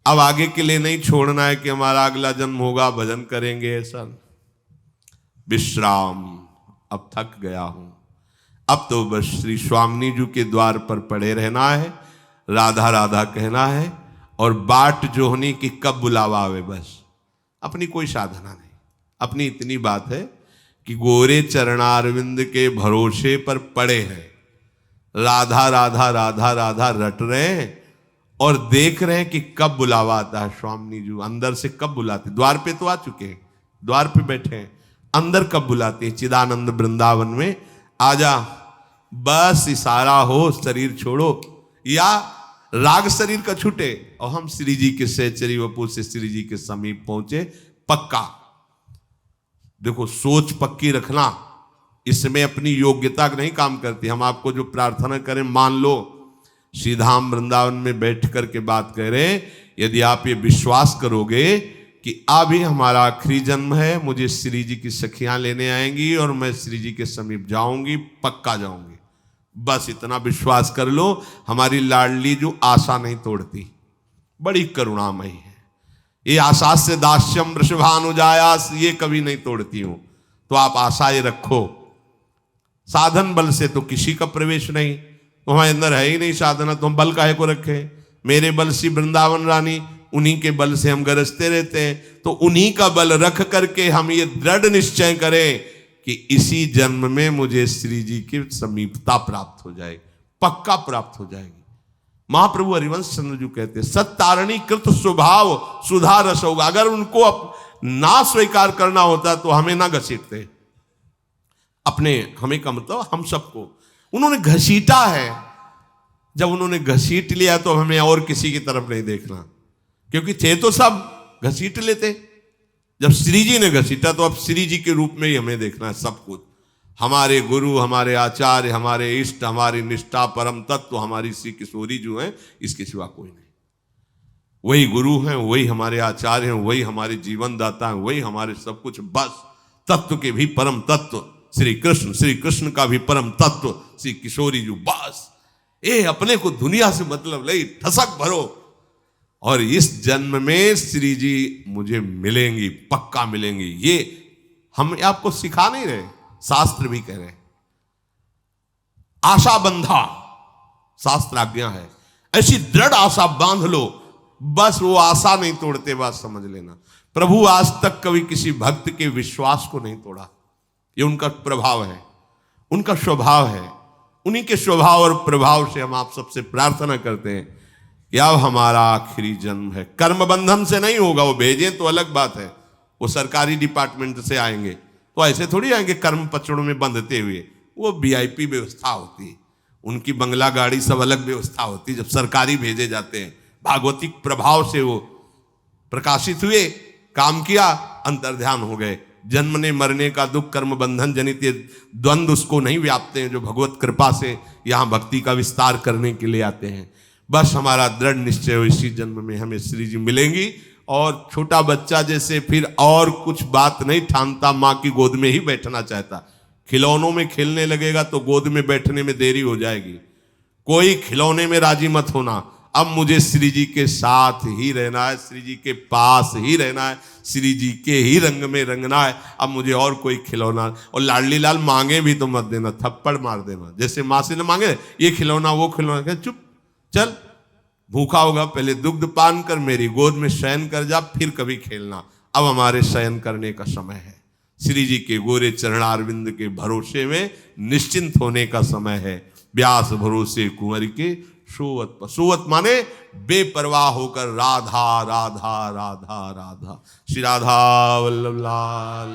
अब आगे के लिए नहीं छोड़ना है कि हमारा अगला जन्म होगा भजन करेंगे, ऐसा। विश्राम, अब थक गया हूं, अब तो बस श्री स्वामिनी जी के द्वार पर पड़े रहना है, राधा राधा कहना है, और बाट जोहनी की कब बुलावा आवे, बस। अपनी कोई साधना नहीं, अपनी इतनी बात है कि गोरे चरणारविंद के भरोसे पर पड़े हैं, राधा राधा राधा राधा रट रहे हैं, और देख रहे हैं कि कब बुलावा आता है। स्वामिनी जी अंदर से कब बुलाते, द्वार पे तो आ चुके हैं, द्वार पे बैठे हैं, अंदर कब बुलाते हैं? चिदानंद वृंदावन में आजा, बस इशारा हो, शरीर छोड़ो, या राग शरीर का छूटे और हम श्री जी के सहचरी वपु से श्री जी के समीप पहुंचे। पक्का देखो, सोच पक्की रखना, इसमें अपनी योग्यता नहीं काम करती। हम आपको जो प्रार्थना करें मान लो, श्रीधाम वृंदावन में बैठ करके बात कह रहे हैं, यदि आप ये विश्वास करोगे कि अभी हमारा आखिरी जन्म है, मुझे श्री जी की सखियां लेने आएंगी और मैं श्री जी के समीप जाऊंगी, पक्का जाऊंगी, बस इतना विश्वास कर लो। हमारी लाडली जो आशा नहीं तोड़ती, बड़ी करुणामयी है। ये आशा से दास्यम वृषभानुजायास, ये कभी नहीं तोड़ती हूं। तो आप आशाएं रखो। साधन बल से तो किसी का प्रवेश नहीं, तुम्हारे अंदर है ही नहीं साधना, तुम बल काहे को रखे? मेरे बल से वृंदावन रानी, उन्हीं के बल से हम गरजते रहते हैं। तो उन्हीं का बल रख करके हम ये दृढ़ निश्चय करें कि इसी जन्म में मुझे श्री जी की समीपता प्राप्त हो जाएगी, पक्का प्राप्त हो जाएगी। महाप्रभु हरिवंश चंद्र जी कहते हैं, सत्तारणी कृत स्वभाव सुधा रस होगा। अगर उनको ना स्वीकार करना होता तो हमें ना घसीटते, अपने, हमें का मतलब हम सबको उन्होंने घसीटा है। जब उन्होंने घसीट लिया तो हमें और किसी की तरफ नहीं देखना, क्योंकि थे तो सब घसीट लेते। जब श्री जी ने घसीटा तो अब श्री जी के रूप में ही हमें देखना है सब कुछ। हमारे गुरु, हमारे आचार्य, हमारे इष्ट, हमारी निष्ठा, परम तत्व हमारी श्री किशोरी जो है, इसके सिवा कोई नहीं। वही गुरु हैं, वही हमारे आचार्य हैं, वही हमारे जीवन दाता हैं, वही हमारे सब कुछ। बस तत्व के भी परम तत्व श्री कृष्ण, श्री कृष्ण का भी परम तत्व श्री किशोरी जी। बस ये अपने को दुनिया से मतलब नहीं, ठसक भरो। और इस जन्म में श्री जी मुझे मिलेंगी, पक्का मिलेंगी। ये हम आपको सिखा नहीं रहे, शास्त्र भी कह रहे हैं। आशा बंधा शास्त्र आज्ञा है। ऐसी दृढ़ आशा बांध लो, बस वो आशा नहीं तोड़ते, बात समझ लेना। प्रभु आज तक कभी किसी भक्त के विश्वास को नहीं तोड़ा, ये उनका प्रभाव है, उनका स्वभाव है। उन्हीं के स्वभाव और प्रभाव से हम आप सबसे प्रार्थना करते हैं कि अब हमारा आखिरी जन्म है, कर्म बंधन से नहीं होगा। वो भेजें तो अलग बात है, वो सरकारी डिपार्टमेंट से आएंगे, तो ऐसे थोड़ी आएंगे कर्म पचड़ों में बंधते हुए। वो वीआईपी व्यवस्था होती है, उनकी बंगला गाड़ी सब अलग व्यवस्था होती है। जब सरकारी भेजे जाते हैं, भागवतिक प्रभाव से वो प्रकाशित हुए, काम किया, अंतर्ध्यान हो गए। जन्मने मरने का दुख, कर्म बंधन जनित ये द्वंद्व उसको नहीं व्यापते हैं, जो भगवत कृपा से यहाँ भक्ति का विस्तार करने के लिए आते हैं। बस हमारा दृढ़ निश्चय हो, इसी जन्म में हमें श्री जी मिलेंगी। और छोटा बच्चा जैसे फिर और कुछ बात नहीं ठानता, माँ की गोद में ही बैठना चाहता। खिलौनों में खेलने लगेगा तो गोद में बैठने में देरी हो जाएगी। कोई खिलौने में राजी मत होना। अब मुझे श्री जी के साथ ही रहना है, श्री जी के पास ही रहना है, श्री जी के ही रंग में रंगना है। अब मुझे और कोई खिलौना, और लाडली लाल मांगे भी तो मत देना, थप्पड़ मार देना। जैसे माँ से न मांगे ये खिलौना वो खिलौना, चुप चल, भूखा होगा, पहले दुग्ध पान कर, मेरी गोद में शयन कर जा, फिर कभी खेलना। अब हमारे शयन करने का समय है, श्री जी के गोरे चरणारविंद के भरोसे में निश्चिंत होने का समय है। व्यास भरोसे कुंवर के सोवत, सोवत माने बेपरवाह होकर राधा राधा राधा राधा। श्री राधा वल्लभ लाल।